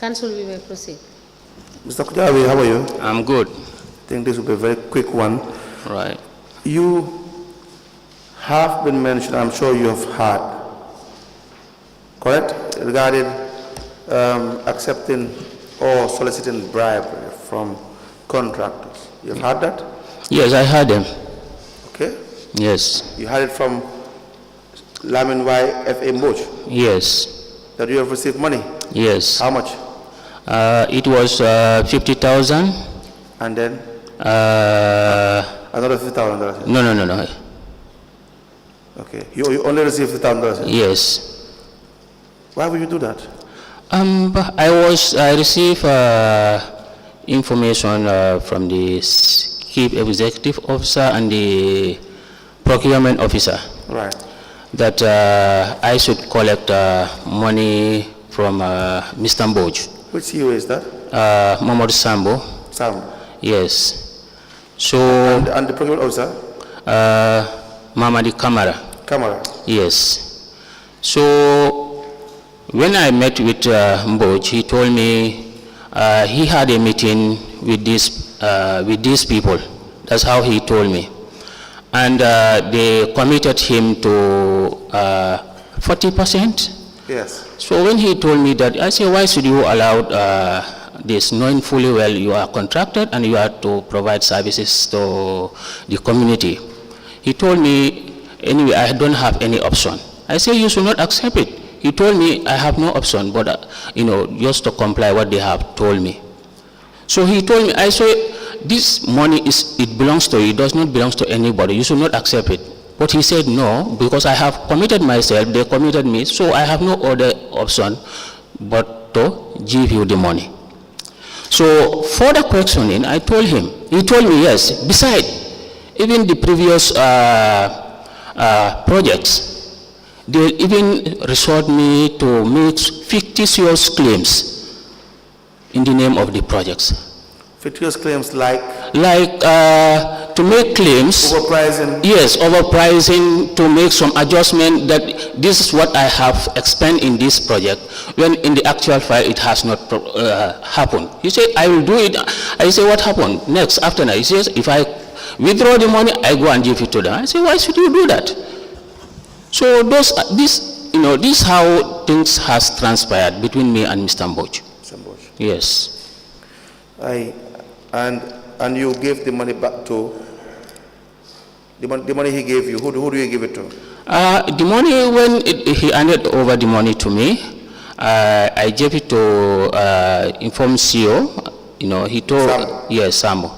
Council, we may proceed. Mr. Kujabi, how are you? I'm good. I think this will be a very quick one. Right. You have been mentioned, I'm sure you have heard, correct, regarding accepting or soliciting bribery from contractors. You've heard that? Yes, I heard them. Okay. Yes. You heard it from Lamin Y F.A. Mboch? Yes. That you have received money? Yes. How much? It was 50,000. And then? Another $50,000? No. Okay. You only received $50,000? Yes. Why would you do that? I received information from the Chief Executive Officer and the Procurement Officer. Right. That I should collect money from Mr. Mboj. Which CEO is that? Mohamed Sambo. Sambo. Yes. So. And the Procurement Officer? Mamadi Camara. Camara. Yes. So when I met with Mboj, he told me he had a meeting with these people. That's how he told me. And they committed him to 40%. Yes. So when he told me that, I said, why should you allow this, knowing fully well you are contracted and you have to provide services to the community? He told me, anyway, I don't have any option. I said, you should not accept it. He told me, I have no option, but just to comply what they have told me. So he told me, I said, this money it belongs to you, it does not belong to anybody. You should not accept it. But he said, no, because I have committed myself, they committed me, so I have no other option but to give you the money. So for the questioning, I told him, he told me, yes, besides, even the previous projects, they even resort me to make fictitious claims in the name of the projects. Fictitious claims like? Like to make claims. Overpricing? Yes, overpricing, to make some adjustment that this is what I have expended in this project, when in the actual file it has not happened. He said, I will do it. I say, what happened next after that? He says, if I withdraw the money, I go and give it to them. I say, why should you do that? So this is how things has transpired between me and Mr. Mboj. Yes. And you gave the money back to, the money he gave you, who do you give it to? The money, when he handed over the money to me, I gave it to informed CEO. He told, Sambo. Yes, Sambo.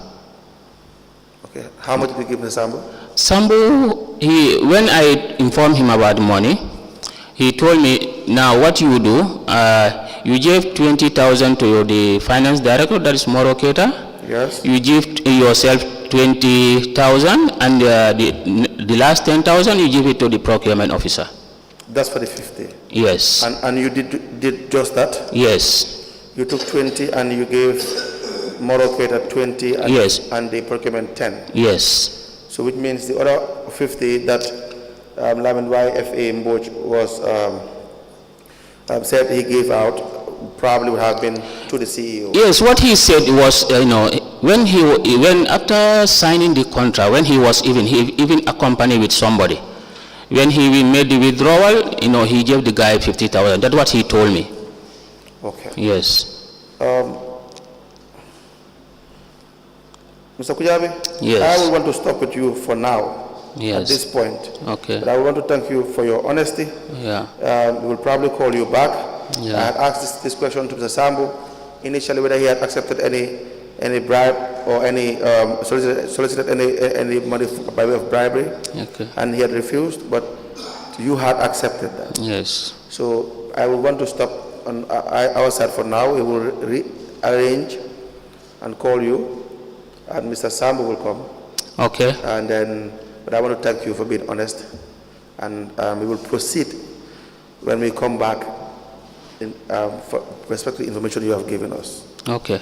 Okay, how much did you give to Sambo? Sambo, when I informed him about the money, he told me, now what you do, you gave 20,000 to the finance director, that is Moro Keita. Yes. You give yourself 20,000, and the last 10,000 you give it to the procurement officer. That's for the 50? Yes. And you did just that? Yes. You took 20 and you gave Moro Keita 20 and, yes. And the procurement 10? Yes. So which means the other 50 that Lamin Y.F.A. Mboch was said he gave out probably would have been to the CEO. Yes, what he said was, when after signing the contract, when he was even accompanied with somebody, when he made the withdrawal, he gave the guy 50,000. That's what he told me. Okay. Yes. Mr. Kujabi, yes. I will want to stop with you for now. Yes. At this point. Okay. But I want to thank you for your honesty. Yeah. We will probably call you back. Yeah. I had asked this question to Mr. Sambo initially, whether he had accepted any bribe or any solicited any money by way of bribery. Okay. And he had refused, but you had accepted that. Yes. So I will want to stop on our side for now. We will arrange and call you, and Mr. Sambu will come. Okay. And then, but I want to thank you for being honest, and we will proceed when we come back for respect to the information you have given us. Okay.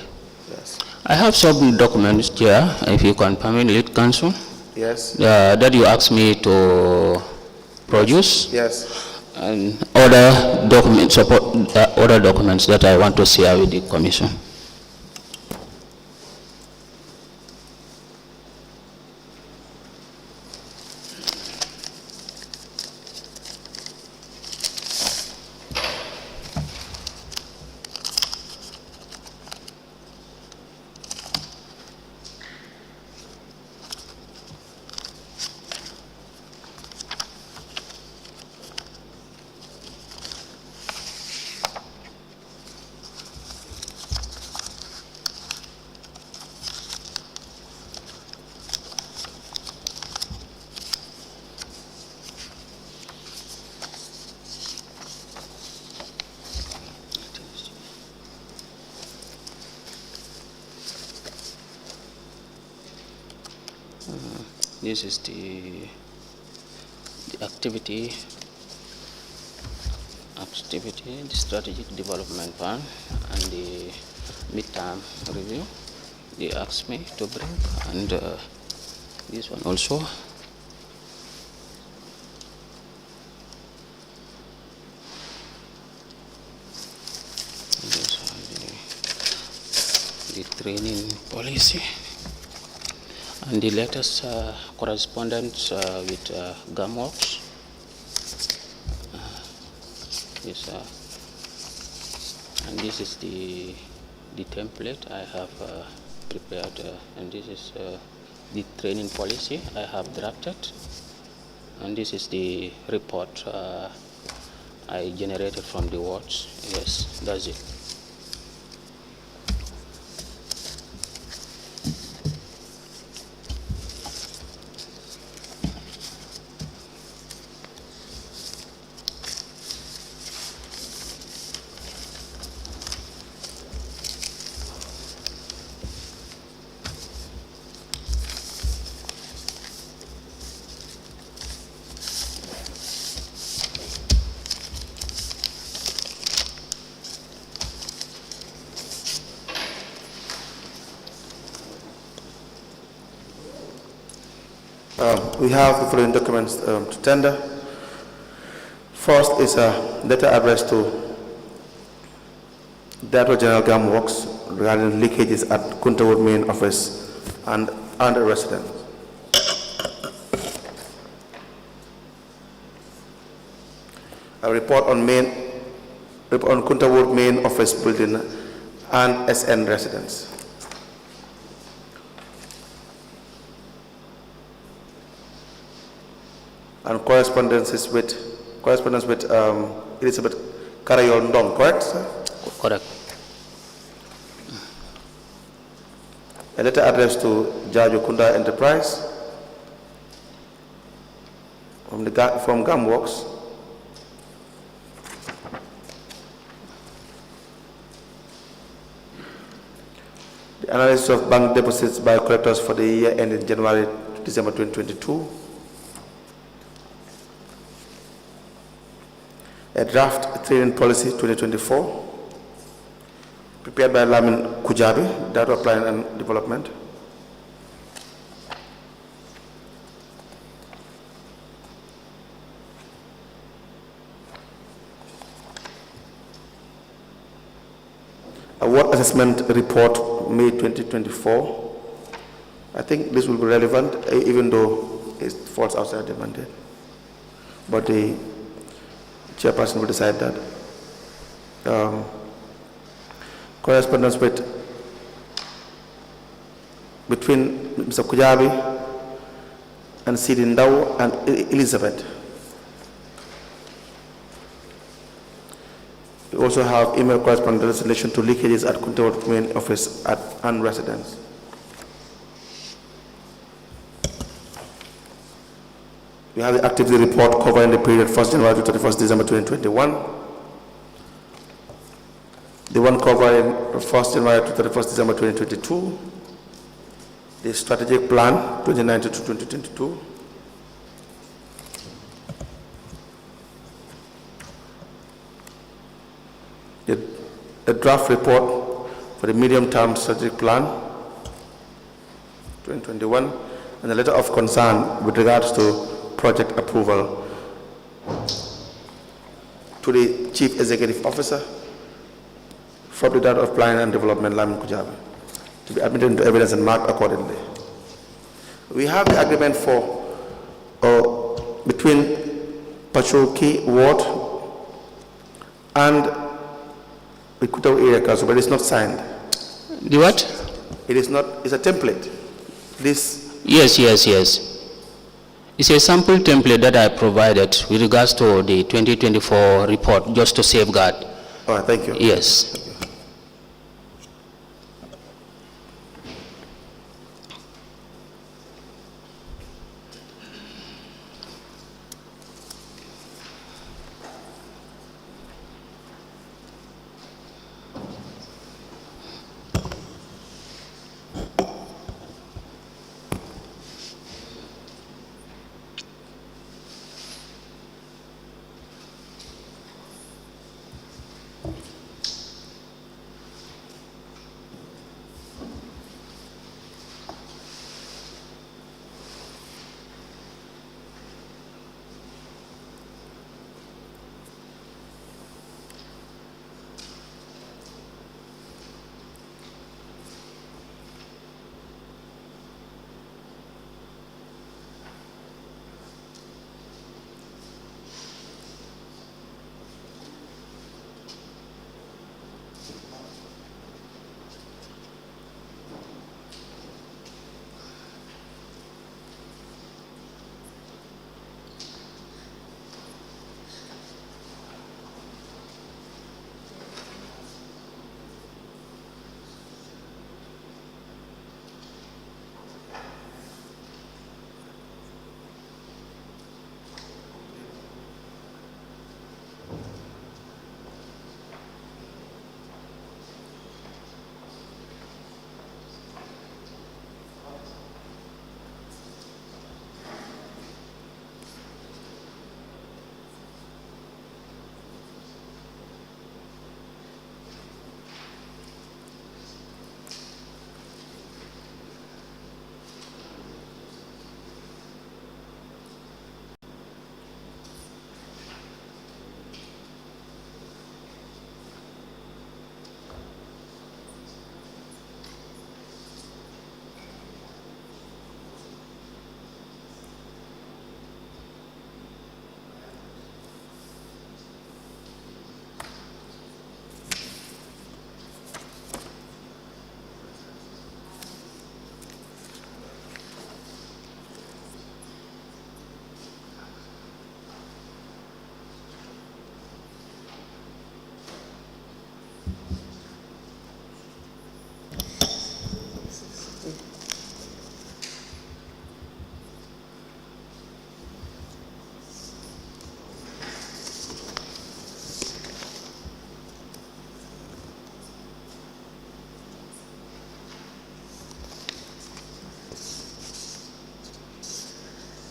Yes. I have some documents here, if you can permit, lead counsel. Yes. That you asked me to produce. Yes. And other documents, other documents that I want to share with the commission. This is the activity, the strategic development plan, and the midterm review. They asked me to bring, and this one also. These are the training policy. And the latest correspondence with GAMWorks. And this is the template I have prepared, and this is the training policy I have drafted, and this is the report I generated from the words. Yes, that's it. We have the following documents to tender. First is a letter addressed to Director General GAMWorks regarding leakages at Kuntaur main office and the residence. A report on Kuntaur main office building and SN residence. And correspondence with Elizabeth Karayol Ndong, correct, sir? Correct. A letter addressed to Jajo Kunda Enterprise from GAMWorks. The analysis of bank deposits by collectors for the year ending January to December 2022. A draft training policy 2024, prepared by L.Kujabi, Director of Planning and Development. A work assessment report, May 2024. I think this will be relevant, even though it falls outside the mandate. But the chairperson will decide that. Correspondence between Mr. Kujabi and Sidindau and Elizabeth. We also have email correspondence in relation to leakages at Kuntaur main office and residence. We have the activity report covering the period 1st January to 31st December 2021. The the one covering 1st January to 31st December 2022, the strategic plan 2019 to 2022, the draft report for the medium-term strategic plan 2021, and a letter of concern with regards to project approval to the Chief Executive Officer from the Director of Planning and Development, L.Kujabi, to be admitted into evidence and marked accordingly. We have the agreement for between Pachoki Ward and the Kuntaur Area Council, but it's not signed. The what? It is not, it's a template. This. Yes. It's a sample template that I provided with regards to the 2024 report, just to safeguard. All right, thank you. Yes.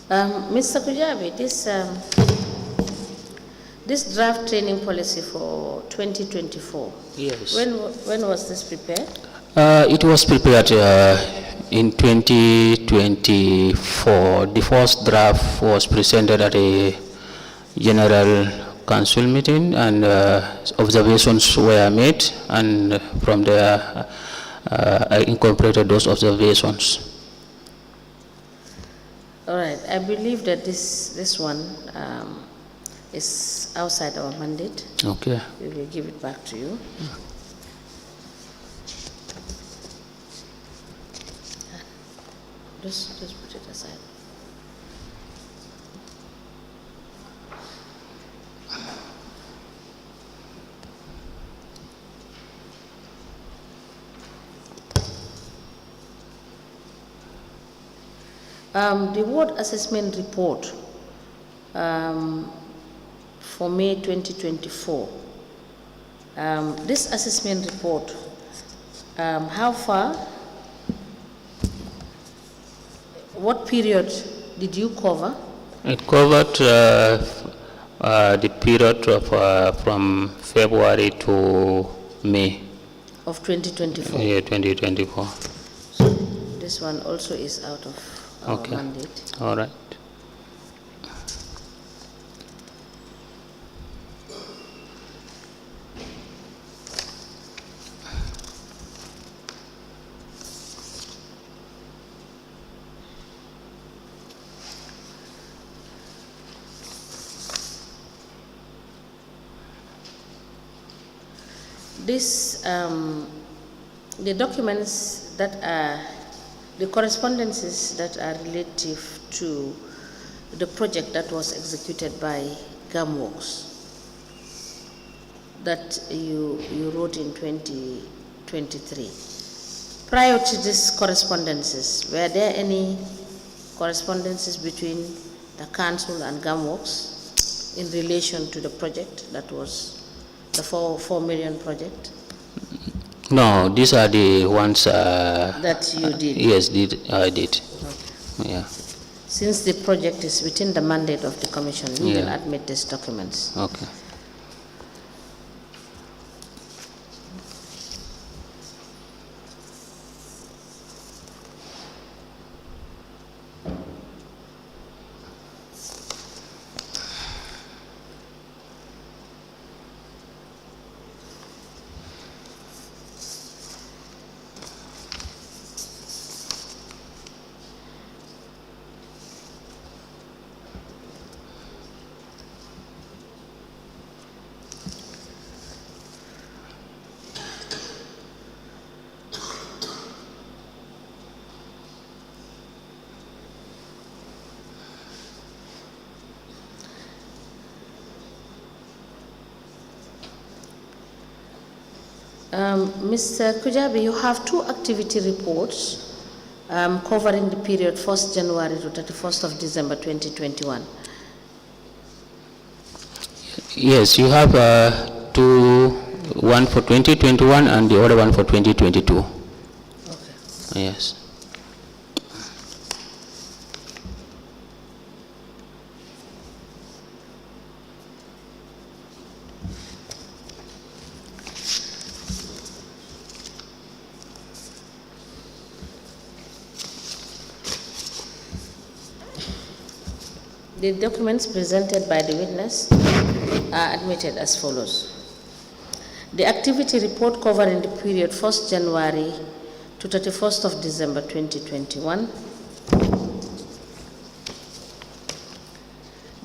Mr. Kujabi, this draft training policy for 2024. Yes. When was this prepared? It was prepared in 2024. The first draft was presented at a General Council meeting, and observations were made, and from there I incorporated those observations. All right. I believe that this one is outside our mandate. Okay. We will give it back to you. Just put it aside. The ward assessment report for May 2024, This assessment report, how far, what period did you cover? It covered the period of from February to May. Of 2024? Yeah, 2024. So this one also is out of our mandate. All right. This, the documents that are, the correspondences that are relative to the project that was executed by GAMWorks that you wrote in 2023. Prior to these correspondences, were there any correspondences between the council and GAMWorks in relation to the project that was the 4 million project? No, these are the ones that you did? Yes, I did. Okay. Yeah. Since the project is within the mandate of the commission, we will admit these documents. Okay. Mr. Kujabi, you have 2 activity reports covering the period 1st January to 31st of December 2021. Yes, you have one for 2021 and the other one for 2022. Okay. Yes. The documents presented by the witness are admitted as follows. The activity report covering the period 1st January to 31st of December 2021.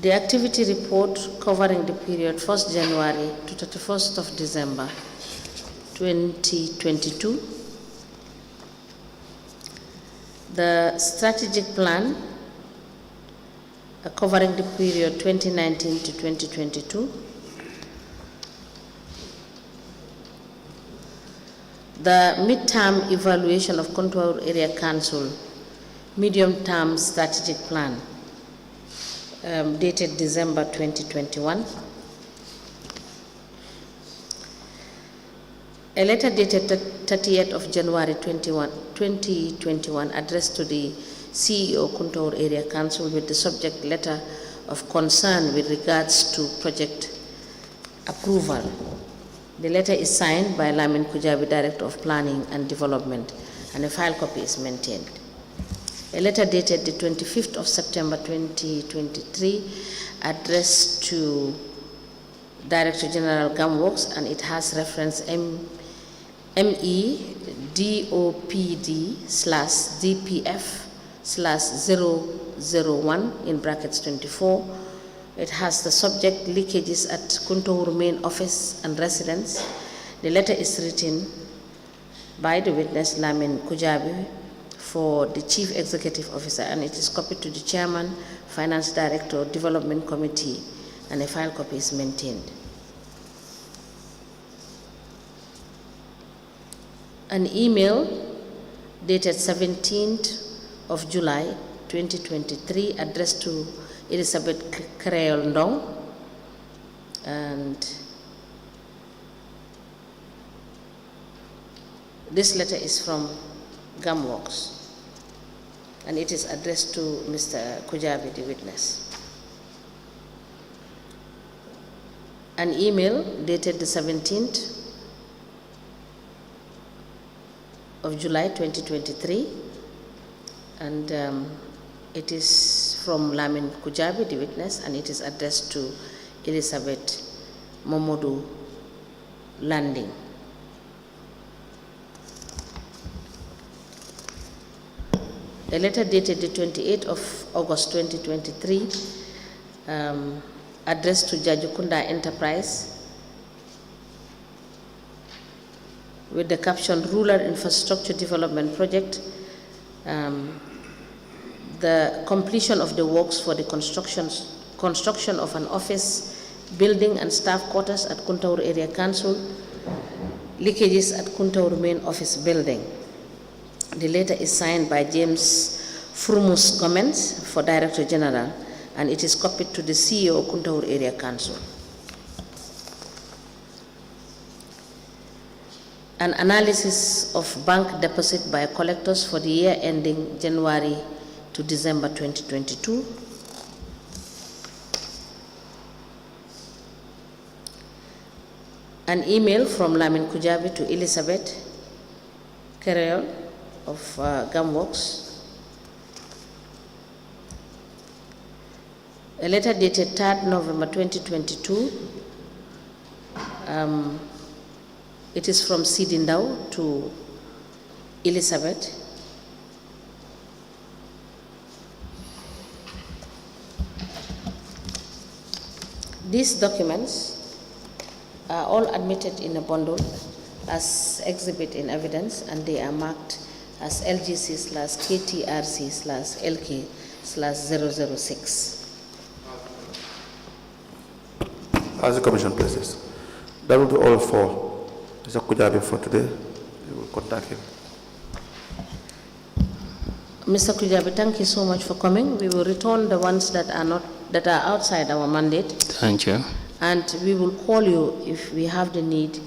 The activity report covering the period 1st January to 31st of December 2022. The strategic plan covering the period 2019 to 2022. The mid-term evaluation of Kuntaur Area Council medium-term strategic plan dated December 2021. A letter dated 30th of January 2021 addressed to the CEO Kuntaur Area Council with the subject letter of concern with regards to project approval. The letter is signed by L.Kujabi, Director of Planning and Development, and a file copy is maintained. A letter dated the 25th of September 2023 addressed to Director General GAMWorks, and it has reference MEDOPD/DPF/001 in brackets 24. It has the subject leakages at Kuntaur main office and residence. The letter is written by the witness L.Kujabi for the Chief Executive Officer, and it is copied to the Chairman, Finance Director, Development Committee, and a file copy is maintained. An email dated 17th of July 2023 addressed to Elizabeth Kreol Ndong, and This letter is from Gamworks, and it is addressed to Mr. Kujabi, the witness. An email dated the 17th of July 2023, and it is from Lamin Kujabi, the witness, and it is addressed to Elizabeth Momodu Landing. A letter dated the 28th of August 2023, addressed to Jajukunda Enterprise, with the caption Rural Infrastructure Development Project, the completion of the works for the construction of an office building and staff quarters at Kuntaur Area Council, leakages at Kuntaur main office building. The letter is signed by James Frumus Gomez for Director General, and it is copied to the CEO of Kuntaur Area Council. An analysis of bank deposit by collectors for the year ending January to December 2022. An email from Lamin Kujabi to Elizabeth Carriol of Gamworks. A letter dated 3rd November 2022. It is from Sidindau to Elizabeth. These documents are all admitted in a bundle as exhibit in evidence, and they are marked as LGC/KTRC/LK/006. As the Commission places, that will be all for Mr. Kujabi for today. We will contact him. Mr. Kujabi, thank you so much for coming. We will return the ones that are outside our mandate. Thank you. And we will call you if we have the need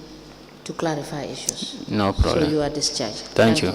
to clarify issues. No problem. So you are discharged. Thank you.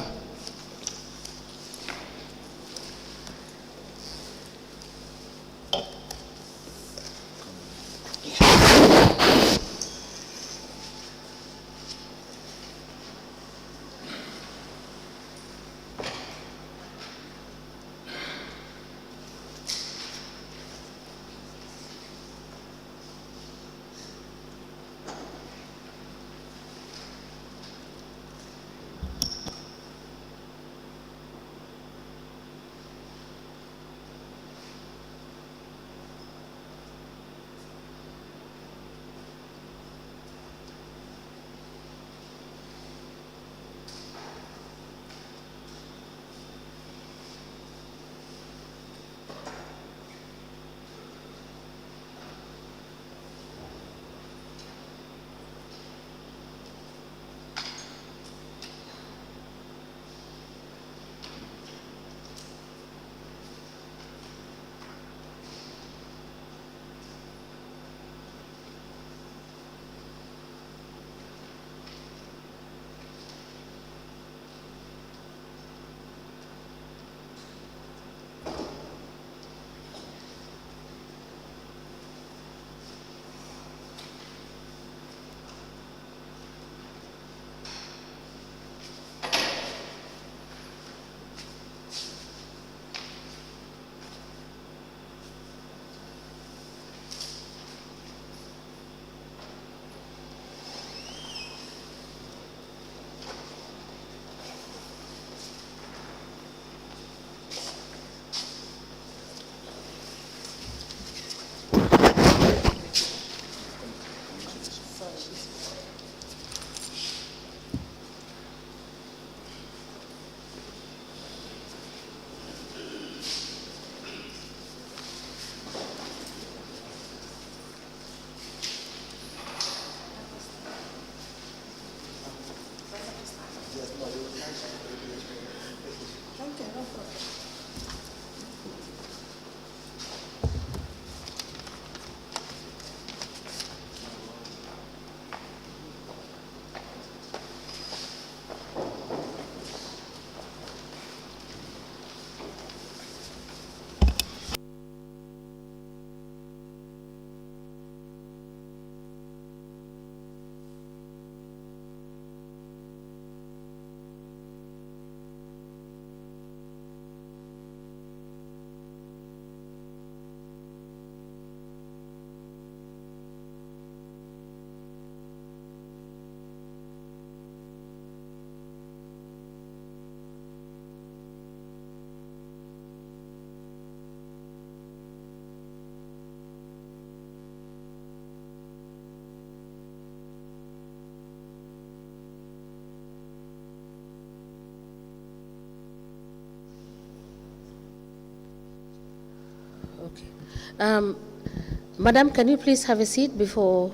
Madam, can you please have a seat before,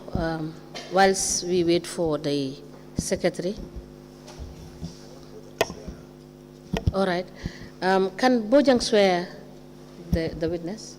whilst we wait for the secretary? All right. Can Bojang swear the witness?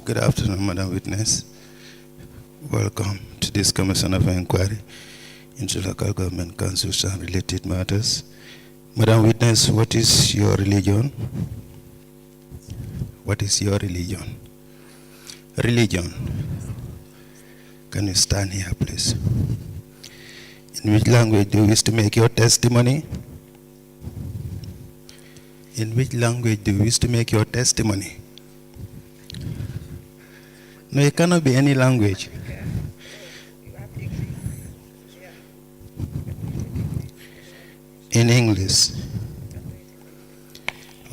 Good afternoon, Madam Witness. Welcome to this Commission of Inquiry into Local Government Councils and related matters. Madam Witness, what is your religion? What is your religion? Religion. Can you stand here, please? In which language do you wish to make your testimony? In which language do you wish to make your testimony? No, it cannot be any language. In English.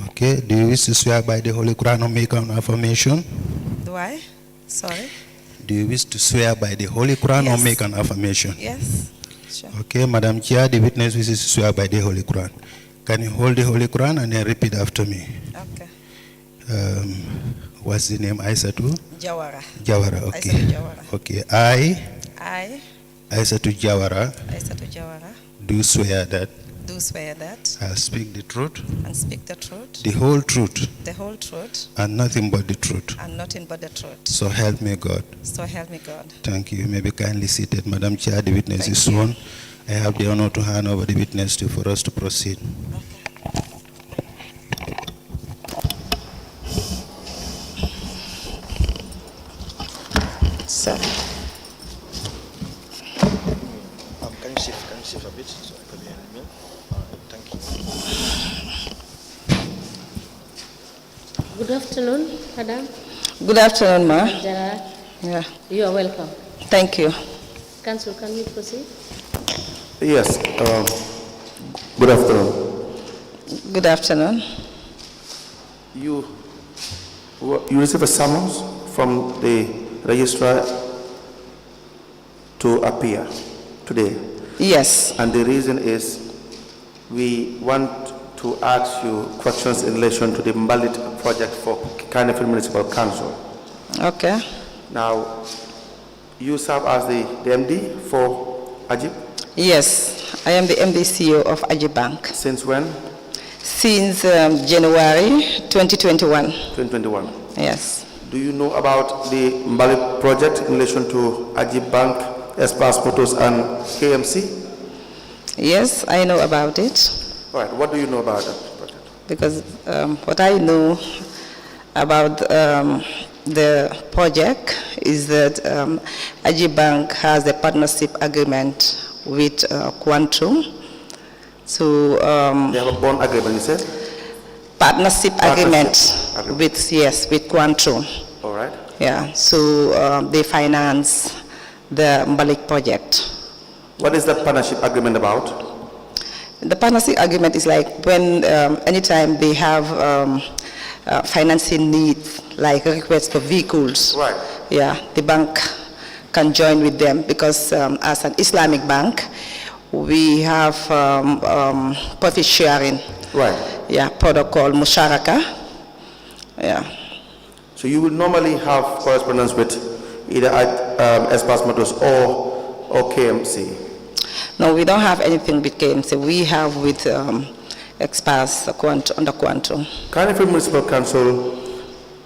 Okay. Do you wish to swear by the Holy Quran or make an affirmation? Do I? Sorry? Do you wish to swear by the Holy Quran Yes. or make an affirmation? Yes. Sure. Okay, Madam Chair, the witness wishes to swear by the Holy Quran. Can you hold the Holy Quran and then repeat after me? Okay. What's the name? Isatou? Jawara. Jawara, okay. Isatou Jawara. Okay, I, Isatou Jawara, Isatou Jawara, do swear that do swear that I'll speak the truth, and speak the truth, the whole truth, and nothing but the truth. nothing but the truth. So help me God. So help me God. Thank you. You may be kindly seated. Madam Chair, the witness is sworn. I have the honor to hand over the witness to for us to proceed. Sir. Can you shift a bit so I can hear me? Thank you. Good afternoon, Madam. Good afternoon, ma. Jara, Yeah. you are welcome. Thank you. Council, can we proceed? Yes. Good afternoon. Good afternoon. You received a summons from the registrar to appear today. Yes. And the reason is we want to ask you questions in relation to the Mbalit project for Kanifing Municipal Council. Okay. Now, you serve as the MD for AGIB? Yes. I am the MD CEO of AGIB Bank. Since when? Since January 2021. 2021. Yes. Do you know about the Mbalit project in relation to AGIB Bank, Espas Motors and KMC? Yes, I know about it. All right, what do you know about that project? Because what I know about the project is that AGIB Bank has a partnership agreement with Quantum. So they have a bond agreement, you said? Partnership agreement with Quantum. All right. Yeah, so they finance the Mbalik project. What is that partnership agreement about? The partnership agreement is like when anytime they have financing needs, like requests for vehicles. Right. Yeah, the bank can join with them because as an Islamic bank, we have profit sharing. Right. Yeah, protocol Musharaka. Yeah. So you will normally have correspondence with either Espas Motors or KMC? No, we don't have anything with KMC. We have with Expas under Quantum. Kanifing Municipal Council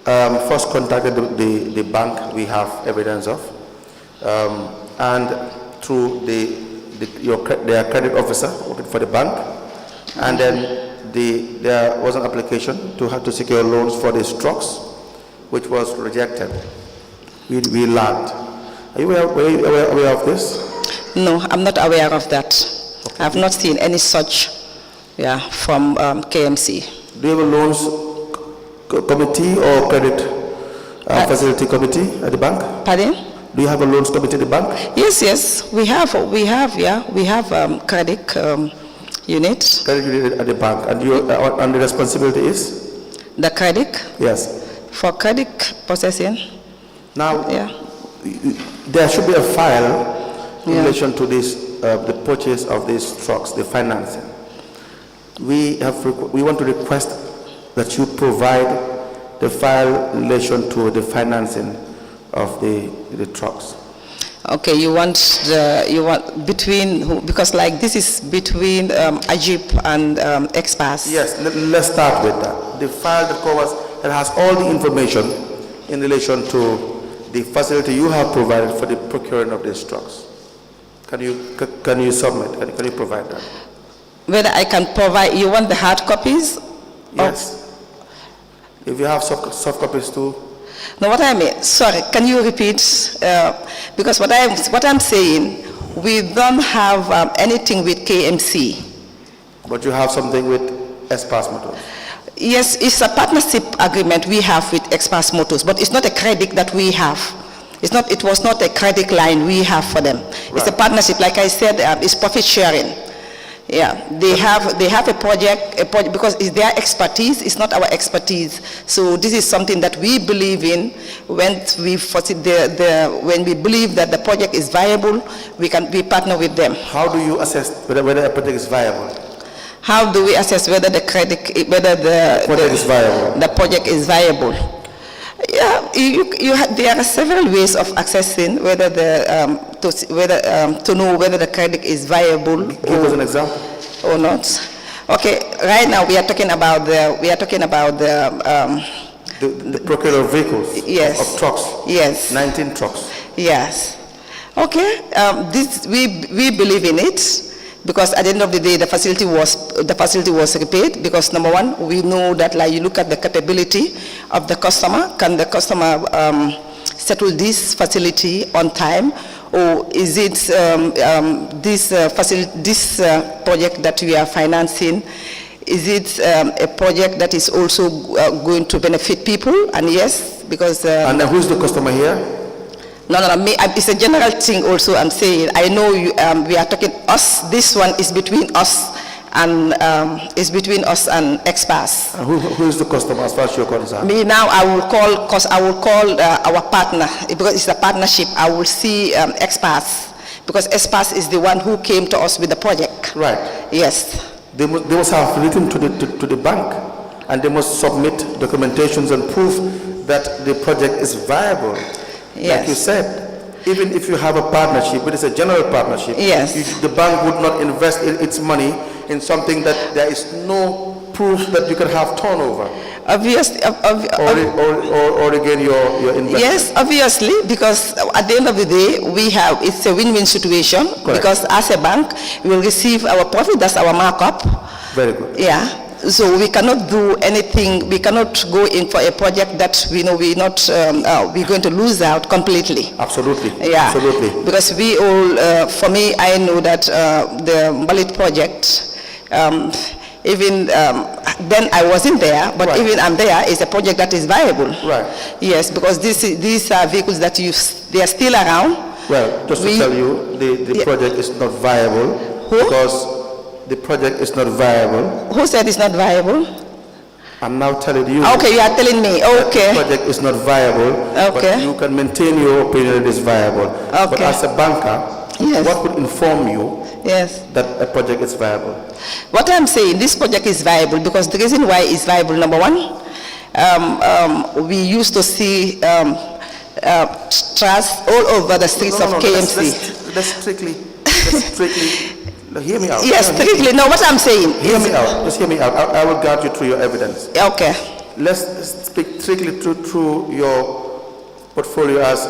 first contacted the bank we have evidence of, and through their credit officer working for the bank, and then there was an application to have to secure loans for these trucks, which was rejected. We learned. Are you aware of this? No, I'm not aware of that. Okay. I have not seen any such, from KMC. Do you have a loans committee or credit facility committee at the bank? Pardon? Do you have a loans committee at the bank? Yes, we have credit unit. Credit unit at the bank, and the responsibility is? The credit? Yes. For credit processing. Now, there should be a file in relation to this, the purchase of these trucks, the financing. We want to request that you provide the file in relation to the financing of the trucks. Okay, you want between, because like this is between AGIB and Expass. Yes, let's start with that. The file that has all the information in relation to the facility you have provided for the procuring of these trucks. Can you submit? Can you provide that? Whether I can provide, you want the hard copies? Yes. If you have soft copies too. No, what I mean, sorry, can you repeat? Because what I'm saying, we don't have anything with KMC. But you have something with Expass Motors? Yes, it's a partnership agreement we have with Expass Motors, but it's not a credit that we have. It was not a credit line we have for them. Right. It's a partnership, like I said, it's profit sharing. Yeah, they have a project because it's their expertise, it's not our expertise. So this is something that we believe in. When we believe that the project is viable, we partner with them. How do you assess whether a project is viable? How do we assess whether the project is viable? Yeah, there are several ways of assessing whether to know whether the credit is viable. Give us an example. Or not. Okay, right now we are talking about the procure of vehicles. Yes. Of trucks. Yes. 19 trucks. Yes. Okay. This we believe in it. Because at the end of the day, the facility was repaid. Because number one, we know that like you look at the capability of the customer. Can the customer settle this facility on time, or is it this project that we are financing? Is it a project that is also going to benefit people? And yes, because. And who's the customer here? No, it's a general thing also I'm saying. I know we are talking us, this one is between us and Expass. Who is the customer as far as you're concerned? Me now, I will call our partner, because it's a partnership. I will see Expass, because Expass is the one who came to us with the project. Right. Yes. They must have written to the bank, and they must submit documentations and proof that the project is viable. Yes. Like you said, even if you have a partnership, but it's a general partnership, yes, the bank would not invest its money in something that there is no proof that you can have turnover. Obviously. Or again your investment. Yes, obviously, because at the end of the day, it's a win-win situation. Correct. Because as a bank, we will receive our profit, that's our markup. Very good. Yeah. So we cannot do anything, we cannot go in for a project that we know we're going to lose out completely. Absolutely. Yeah. Absolutely. Because we all, for me, I know that the Malit project, even then I wasn't there, but right, even I'm there, is a project that is viable. Right. Yes, because these are vehicles that they are still around. Well, just to tell you, the project is not viable. Who? Because the project is not viable. Who said it's not viable? I'm now telling you. Okay, you are telling me. Okay. The project is not viable. Okay. But you can maintain your opinion it is viable. Okay. But as a banker, yes, what would inform you, yes, that a project is viable? What I'm saying, this project is viable because the reason why it's viable, number one, we used to see trust all over the streets of KMC. Let's strictly. Hear me out. Yes, strictly. No, what I'm saying. Hear me out. Just hear me out. I will guide you through your evidence. Okay. let's speak strictly through your portfolio as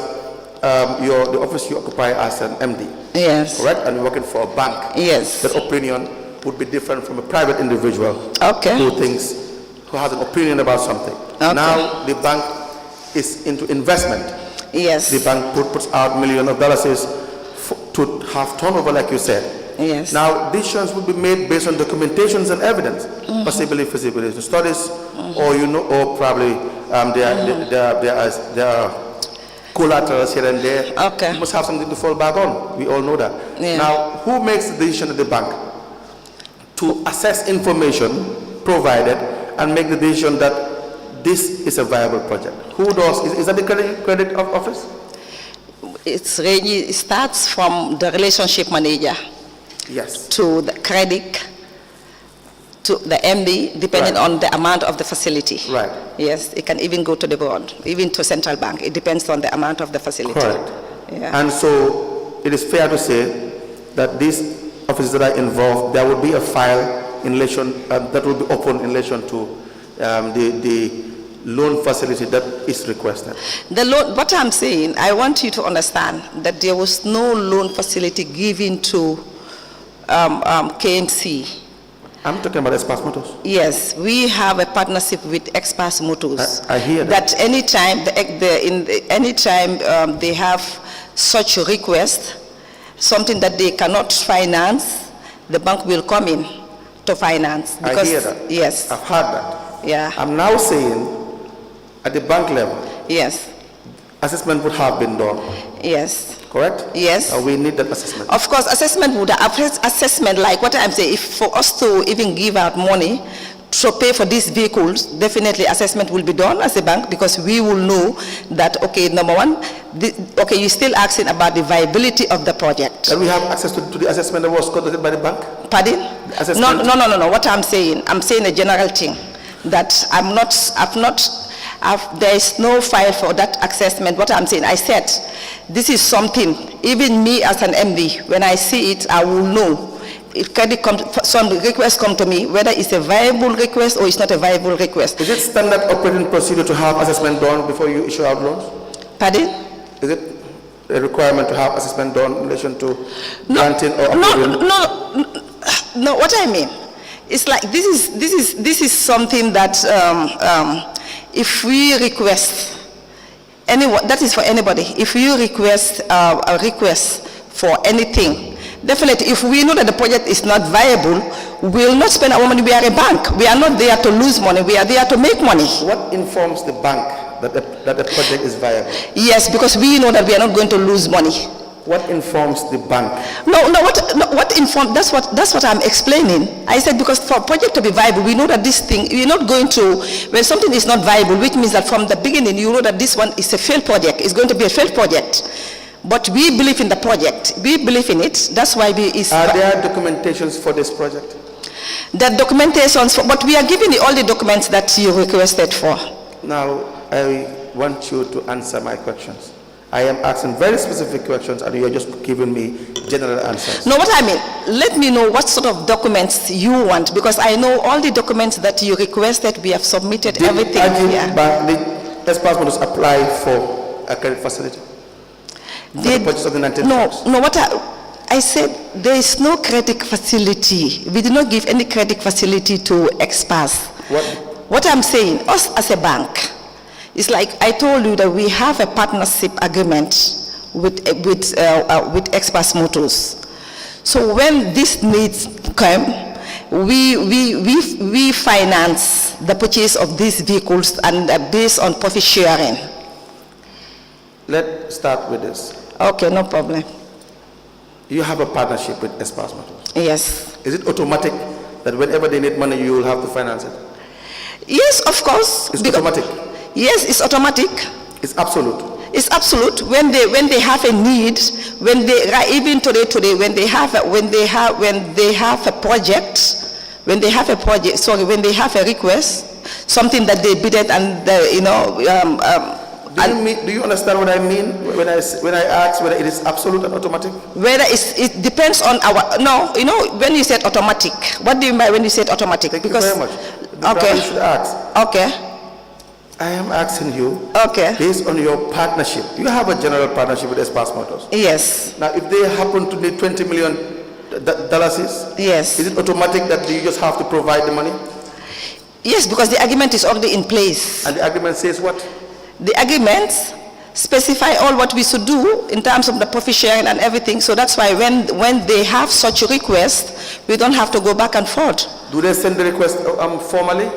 the office you occupy as an MD. Yes. Correct? And you're working for a bank. Yes. That opinion would be different from a private individual. Okay. Who has an opinion about something. Okay. Now the bank is into investment. Yes. The bank puts out millions of dollars to have turnover, like you said. Yes. Now decisions would be made based on documentations and evidence, possibly feasibility studies, or probably there are collaterals here and there. Okay. You must have something to fall back on. We all know that. Yeah. Now, who makes the decision at the bank to assess information provided and make the decision that this is a viable project? Who does? Is that the credit office? It starts from the relationship manager. Yes. To the credit, to the MD, depending on the amount of the facility. Right. Yes, it can even go to the board, even to central bank. It depends on the amount of the facility. Correct. Yeah. And so it is fair to say that these offices that are involved, there will be a file in relation that will be open in relation to the loan facility that is requested. The loan, what I'm saying, I want you to understand that there was no loan facility given to KMC. I'm talking about Express Motors. Yes, we have a partnership with Express Motors. I hear that. That anytime they have such a request, something that they cannot finance, the bank will come in to finance. I hear that. Yes. I've heard that. Yeah. I'm now saying at the bank level, yes, assessment would have been done. Yes. Correct? Yes. We need that assessment. Of course, assessment like what I'm saying, if for us to even give out money to pay for these vehicles, definitely assessment will be done as a bank, because we will know that, okay, number one, okay, you're still asking about the viability of the project. Can we have access to the assessment that was conducted by the bank? Pardon? No. What I'm saying a general thing, that there is no file for that assessment. What I'm saying, I said, this is something, even me as an MD, when I see it, I will know. If some requests come to me, whether it's a viable request or it's not a viable request. Is it standard operating procedure to have assessment done before you issue out loans? Pardon? Is it a requirement to have assessment done in relation to granting or approving? No, what I mean, it's like this is something that if we request, that is for anybody. If you request a request for anything, definitely, if we know that the project is not viable, we will not spend our money. We are a bank. We are not there to lose money. We are there to make money. What informs the bank that the project is viable? Yes, because we know that we are not going to lose money. What informs the bank? What informs, that's what I'm explaining. I said, because for a project to be viable, we know that this thing, we're not going to, when something is not viable, which means that from the beginning, you know that this one is a failed project. It's going to be a failed project. But we believe in the project. We believe in it. That's why Are there documentations for this project? The documentations, but we are giving you all the documents that you requested for. Now, I want you to answer my questions. I am asking very specific questions and you are just giving me general answers. No, what I mean, let me know what sort of documents you want, because I know all the documents that you requested, we have submitted everything. Did Express Motors apply for a credit facility? I said there is no credit facility. We did not give any credit facility to Express. What I'm saying, us as a bank, it's like I told you that we have a partnership agreement with Express Motors. So when these needs come, we finance the purchase of these vehicles and based on profit sharing. Let's start with this. Okay, no problem. You have a partnership with Express Motors? Yes. Is it automatic that whenever they need money, you will have to finance it? Yes, of course. It's automatic? Yes, it's automatic. It's absolute? It's absolute. When they have a need, even today, when they have a project, when they have a request, something that they bidded and do you understand what I mean when I ask whether it is absolute and automatic? It depends on when you said automatic, what do you mean by when you said automatic? Thank you very much. Okay. You should ask. Okay. I am asking you, Okay. based on your partnership, you have a general partnership with Espas Motors. Yes. Now, if they happen to need $20 million, yes, is it automatic that you just have to provide the money? Yes, because the agreement is already in place. And the agreement says what? The agreements specify all what we should do in terms of the profit sharing and everything. So that's why when they have such a request, we don't have to go back and forth. Do they send the request formally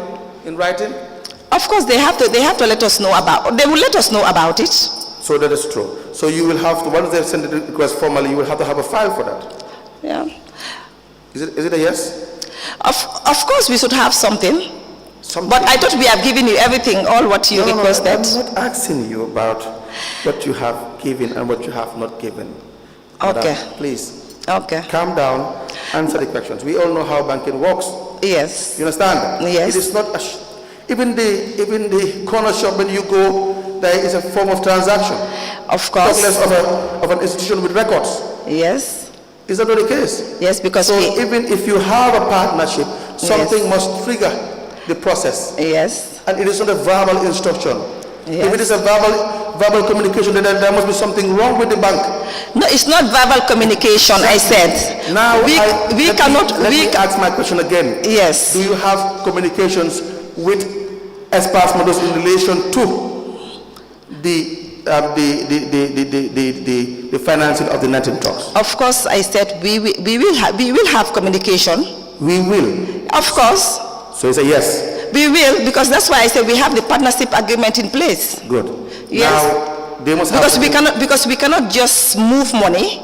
in writing? Of course, they have to let us know about. They will let us know about it. So that is true. So you will have to, once they send the request formally, you will have to have a file for that. Yeah. Is it a yes? Of course, we should have something. But I thought we have given you everything, all what you requested. I'm not asking you about what you have given and what you have not given. Okay. Madam, please. Okay. Calm down, answer the questions. We all know how banking works. Yes. You understand? Yes. It is not even the corner shop when you go, there is a form of transaction. Of course. Talk less of an institution with records. Yes. Is that not the case? Yes, because so even if you have a partnership, something must trigger the process. Yes. And it is not a verbal instruction. Yes. If it is a verbal communication, then there must be something wrong with the bank. No, it's not verbal communication, I said. Now, let me ask my question again. Yes. Do you have communications with Espas Motors in relation to the financing of the 19 trucks? Of course, I said we will have communication. We will. Of course. So it's a yes. We will, because that's why I said we have the partnership agreement in place. Good. Yes. Now, they must because we cannot just move money.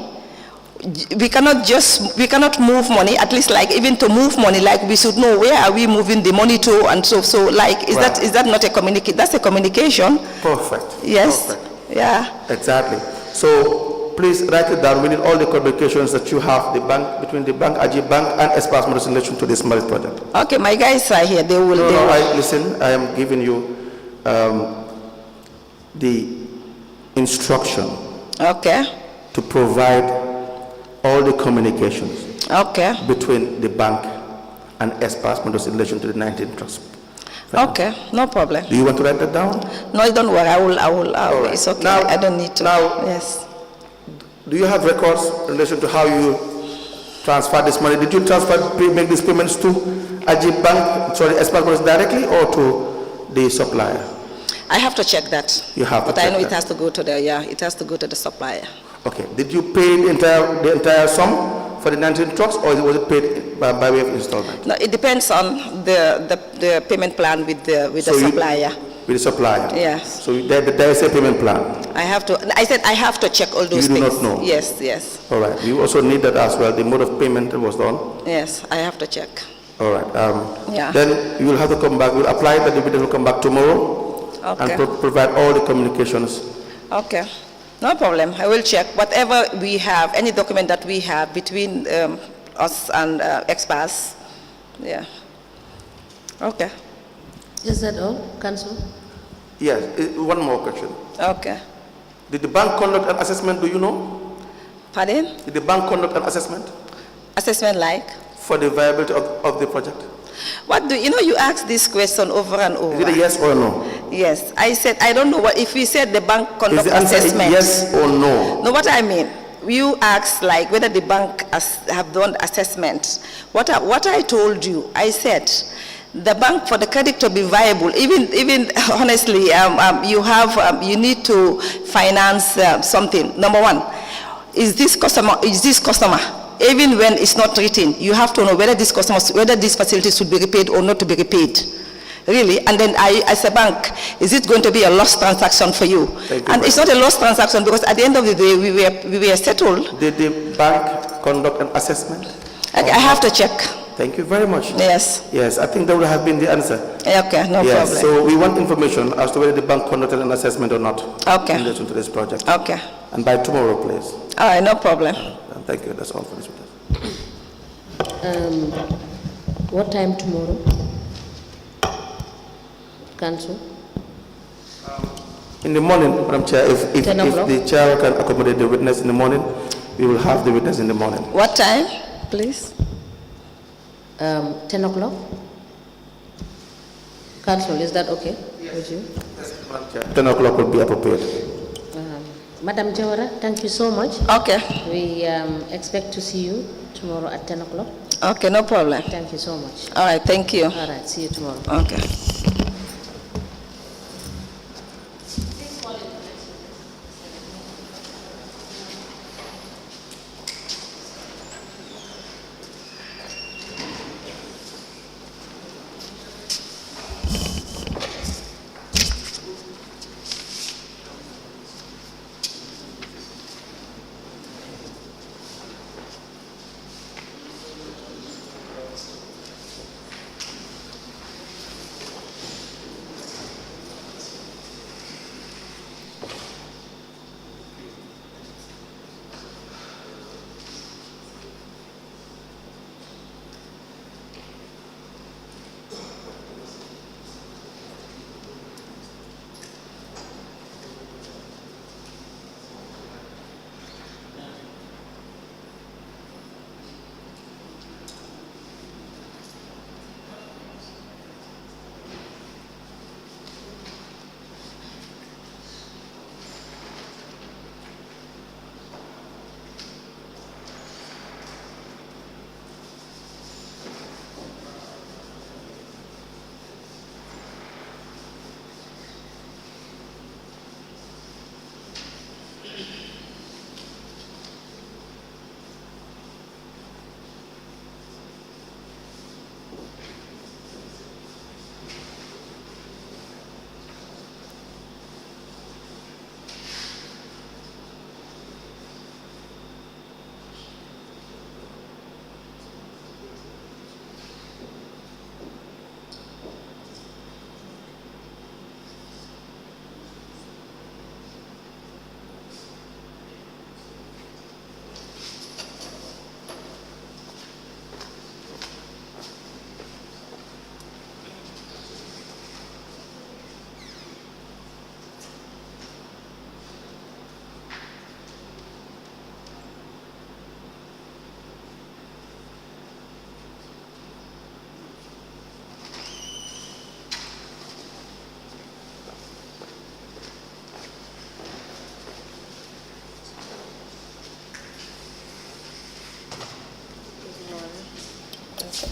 We cannot move money, at least like even to move money, like we should know where are we moving the money to, and so like is that not a communication? That's a communication. Perfect. Yes. Perfect. Yeah. Exactly. So please write it down. We need all the communications that you have between the bank, AGIB Bank, and Espas Motors in relation to this marriage project. Okay, my guys are here. They will. Listen, I am giving you the instruction. Okay. To provide all the communications. Okay. Between the bank and Espas Motors in relation to the 19 trusts. Okay, no problem. Do you want to write that down? No, don't worry. I will. Right. It's okay. Now, I don't need to. Now, yes. Do you have records in relation to how you transfer this money? Did you make these payments to AGIB Bank, Espas Motors directly, or to the supplier? I have to check that. You have to check But I know that. it has to go to it has to go to the supplier. Okay. Did you pay the entire sum for the 19 trucks, or was it paid by way of installment? No, it depends on the payment plan with the supplier. With the supplier? Yes. So there is a payment plan? I said I have to check all those things. You do not know? Yes, yes. All right. You also need that as well, the mode of payment that was done? Yes, I have to check. All right. Yeah. Then you will have to come back. We'll apply that dividend will come back tomorrow. Okay. And provide all the communications. Okay. No problem. I will check whatever we have, any document that we have between us and Espas. Yeah. Okay. Is that all, Council? Yes. One more question. Okay. Did the bank conduct an assessment? Do you know? Pardon? Did the bank conduct an assessment? Assessment like? For the viability of the project. What do you ask this question over and over? Is it a yes or no? Yes. I said I don't know what if we said the bank conduct Is the answer assessment. Yes or no? No, what I mean. You asked like whether the bank have done assessment. What I told you, I said the bank, for the credit to be viable, even honestly, you need to finance something. Number one, is this customer, even when it's not written, you have to know whether this facility should be repaid or not to be repaid. Really, and then as a bank, is it going to be a lost transaction for you? And it's not a lost transaction because at the end of the day, we were settled. Did the bank conduct an assessment? I have to check. Thank you very much. Yes. Yes, I think that would have been the answer. Okay, no yes, problem. So we want information as to whether the bank conducted an assessment or not. Okay. In relation to this project. Okay. And by tomorrow, please. All right, no problem. Thank you. That's all for this. What time tomorrow? Council? In the morning, Madam Chair, if the chair can accommodate the witness in the morning, we will have the witness in the morning. What time, please? 10 o'clock? Council, is that okay? Would you? 10 o'clock would be appropriate. Madam Jawara, thank you so much. Okay. We expect to see you tomorrow at 10 o'clock. Okay, no problem. Thank you so much. All right, thank you. All right, see you tomorrow. Okay.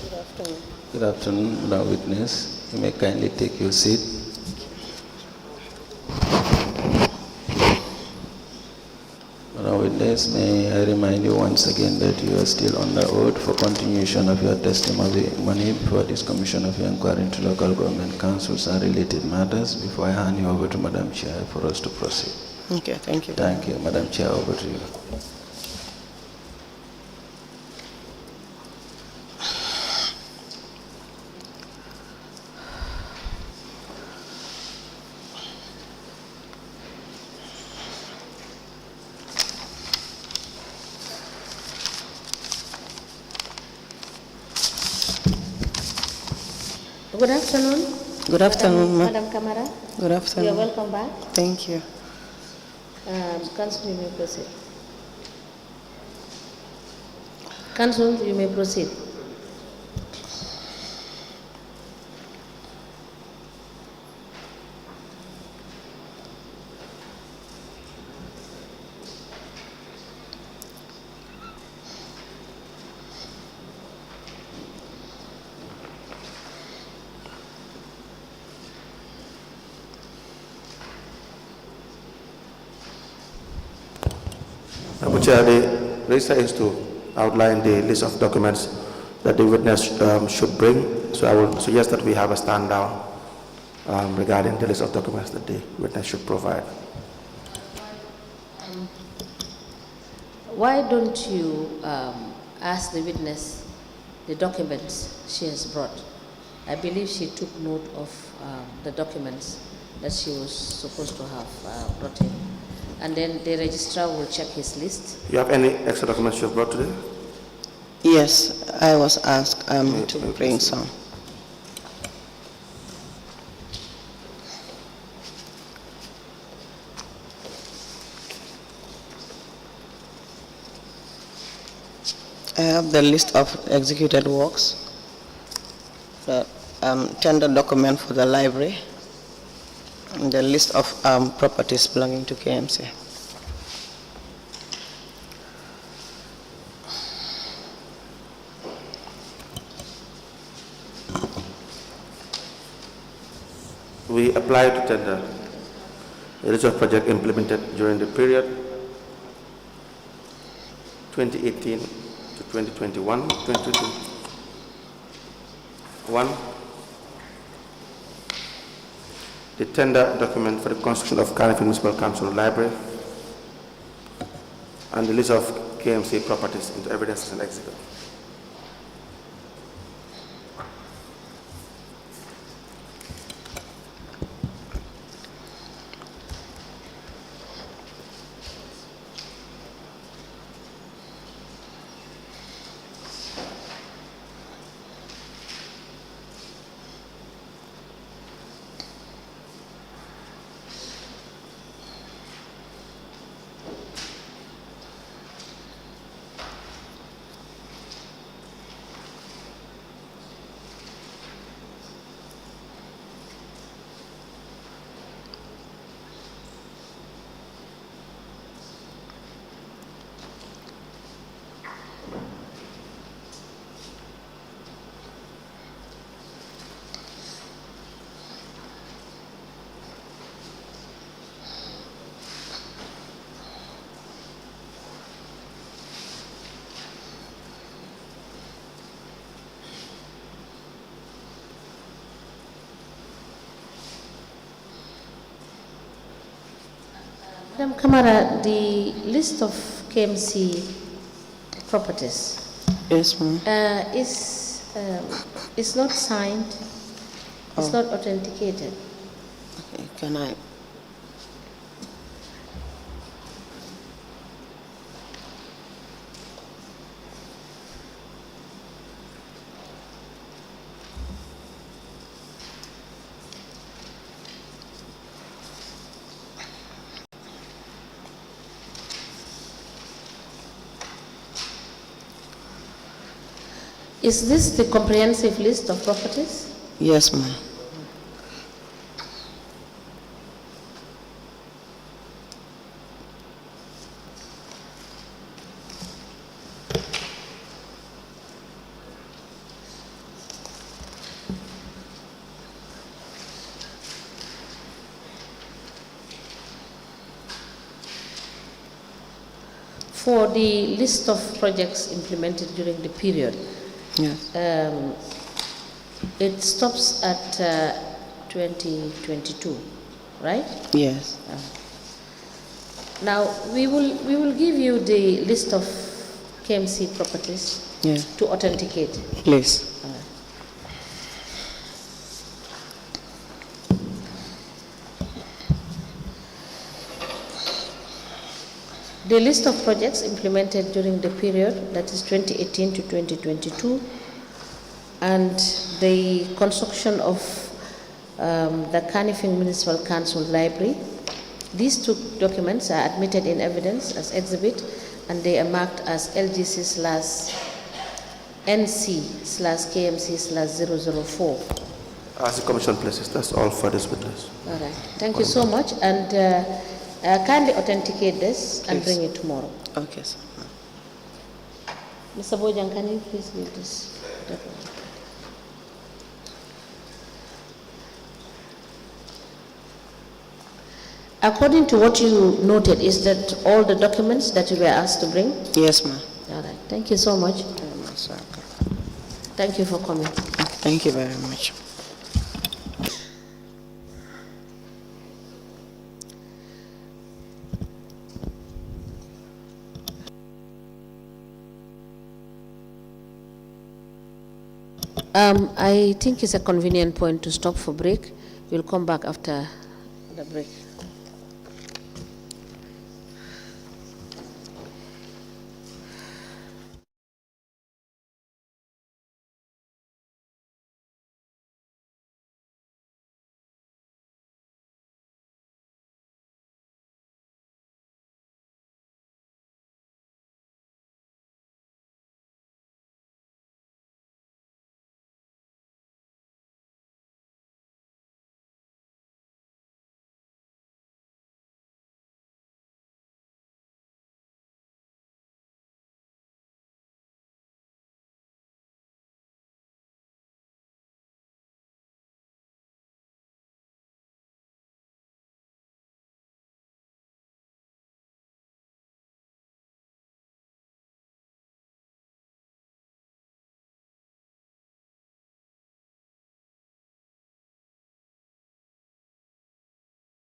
Good afternoon. Good afternoon, Madam Witness. You may kindly take your seat. Madam Witness, may I remind you once again that you are still under oath for continuation of your testimony before this Commission of Inquiry into Local Government Councils and related matters. Before I hand you over to Madam Chair for us to proceed. Okay, thank you. Thank you. Madam Chair, over to you. Good afternoon. Good afternoon, Madam Camara. Good afternoon. You are welcome back. Thank you. Council, you may proceed. Council, you may proceed. The register is to outline the list of documents that the witness should bring. So I will suggest that we have a stand down regarding the list of documents that the witness should provide. Why don't you ask the witness the documents she has brought? I believe she took note of the documents that she was supposed to have brought in. And then the registrar will check his list. You have any extra documents you have brought today? Yes, I was asked to bring some. I have the list of executed works, the tender document for the library, the list of properties belonging to KMC. We apply to tender the list of projects implemented during the period 2018 to 2021, 2021. The tender document for the construction of Cardiff Municipal Council Library and the list of KMC properties into evidences and exhibit. Madam Camara, the list of KMC properties Yes, ma'am. is not signed, it's not authenticated. Okay, can I? Is this the comprehensive list of properties? Yes, ma'am. For the list of projects implemented during the period, Yes. it stops at 2022, right? Yes. Now we will give you the list of KMC properties Yes. to authenticate. Please. The list of projects implemented during the period, that is 2018 to 2022, and the construction of the Cardiff Municipal Council Library. These two documents are admitted in evidence as exhibit, and they are marked as LGC/NC/KMC/004. As the Commission places, that's all for this witness. All right. Thank you so much, and kindly authenticate this and Please. bring it tomorrow. Okay, sir. Mr. Bojan, can you please leave this document? According to what you noted, is that all the documents that you were asked to bring? Yes, ma'am. All right. Thank you so much. Very much, sir. Thank you for coming. Thank you very much. I think it's a convenient point to stop for break. We'll come back after the break.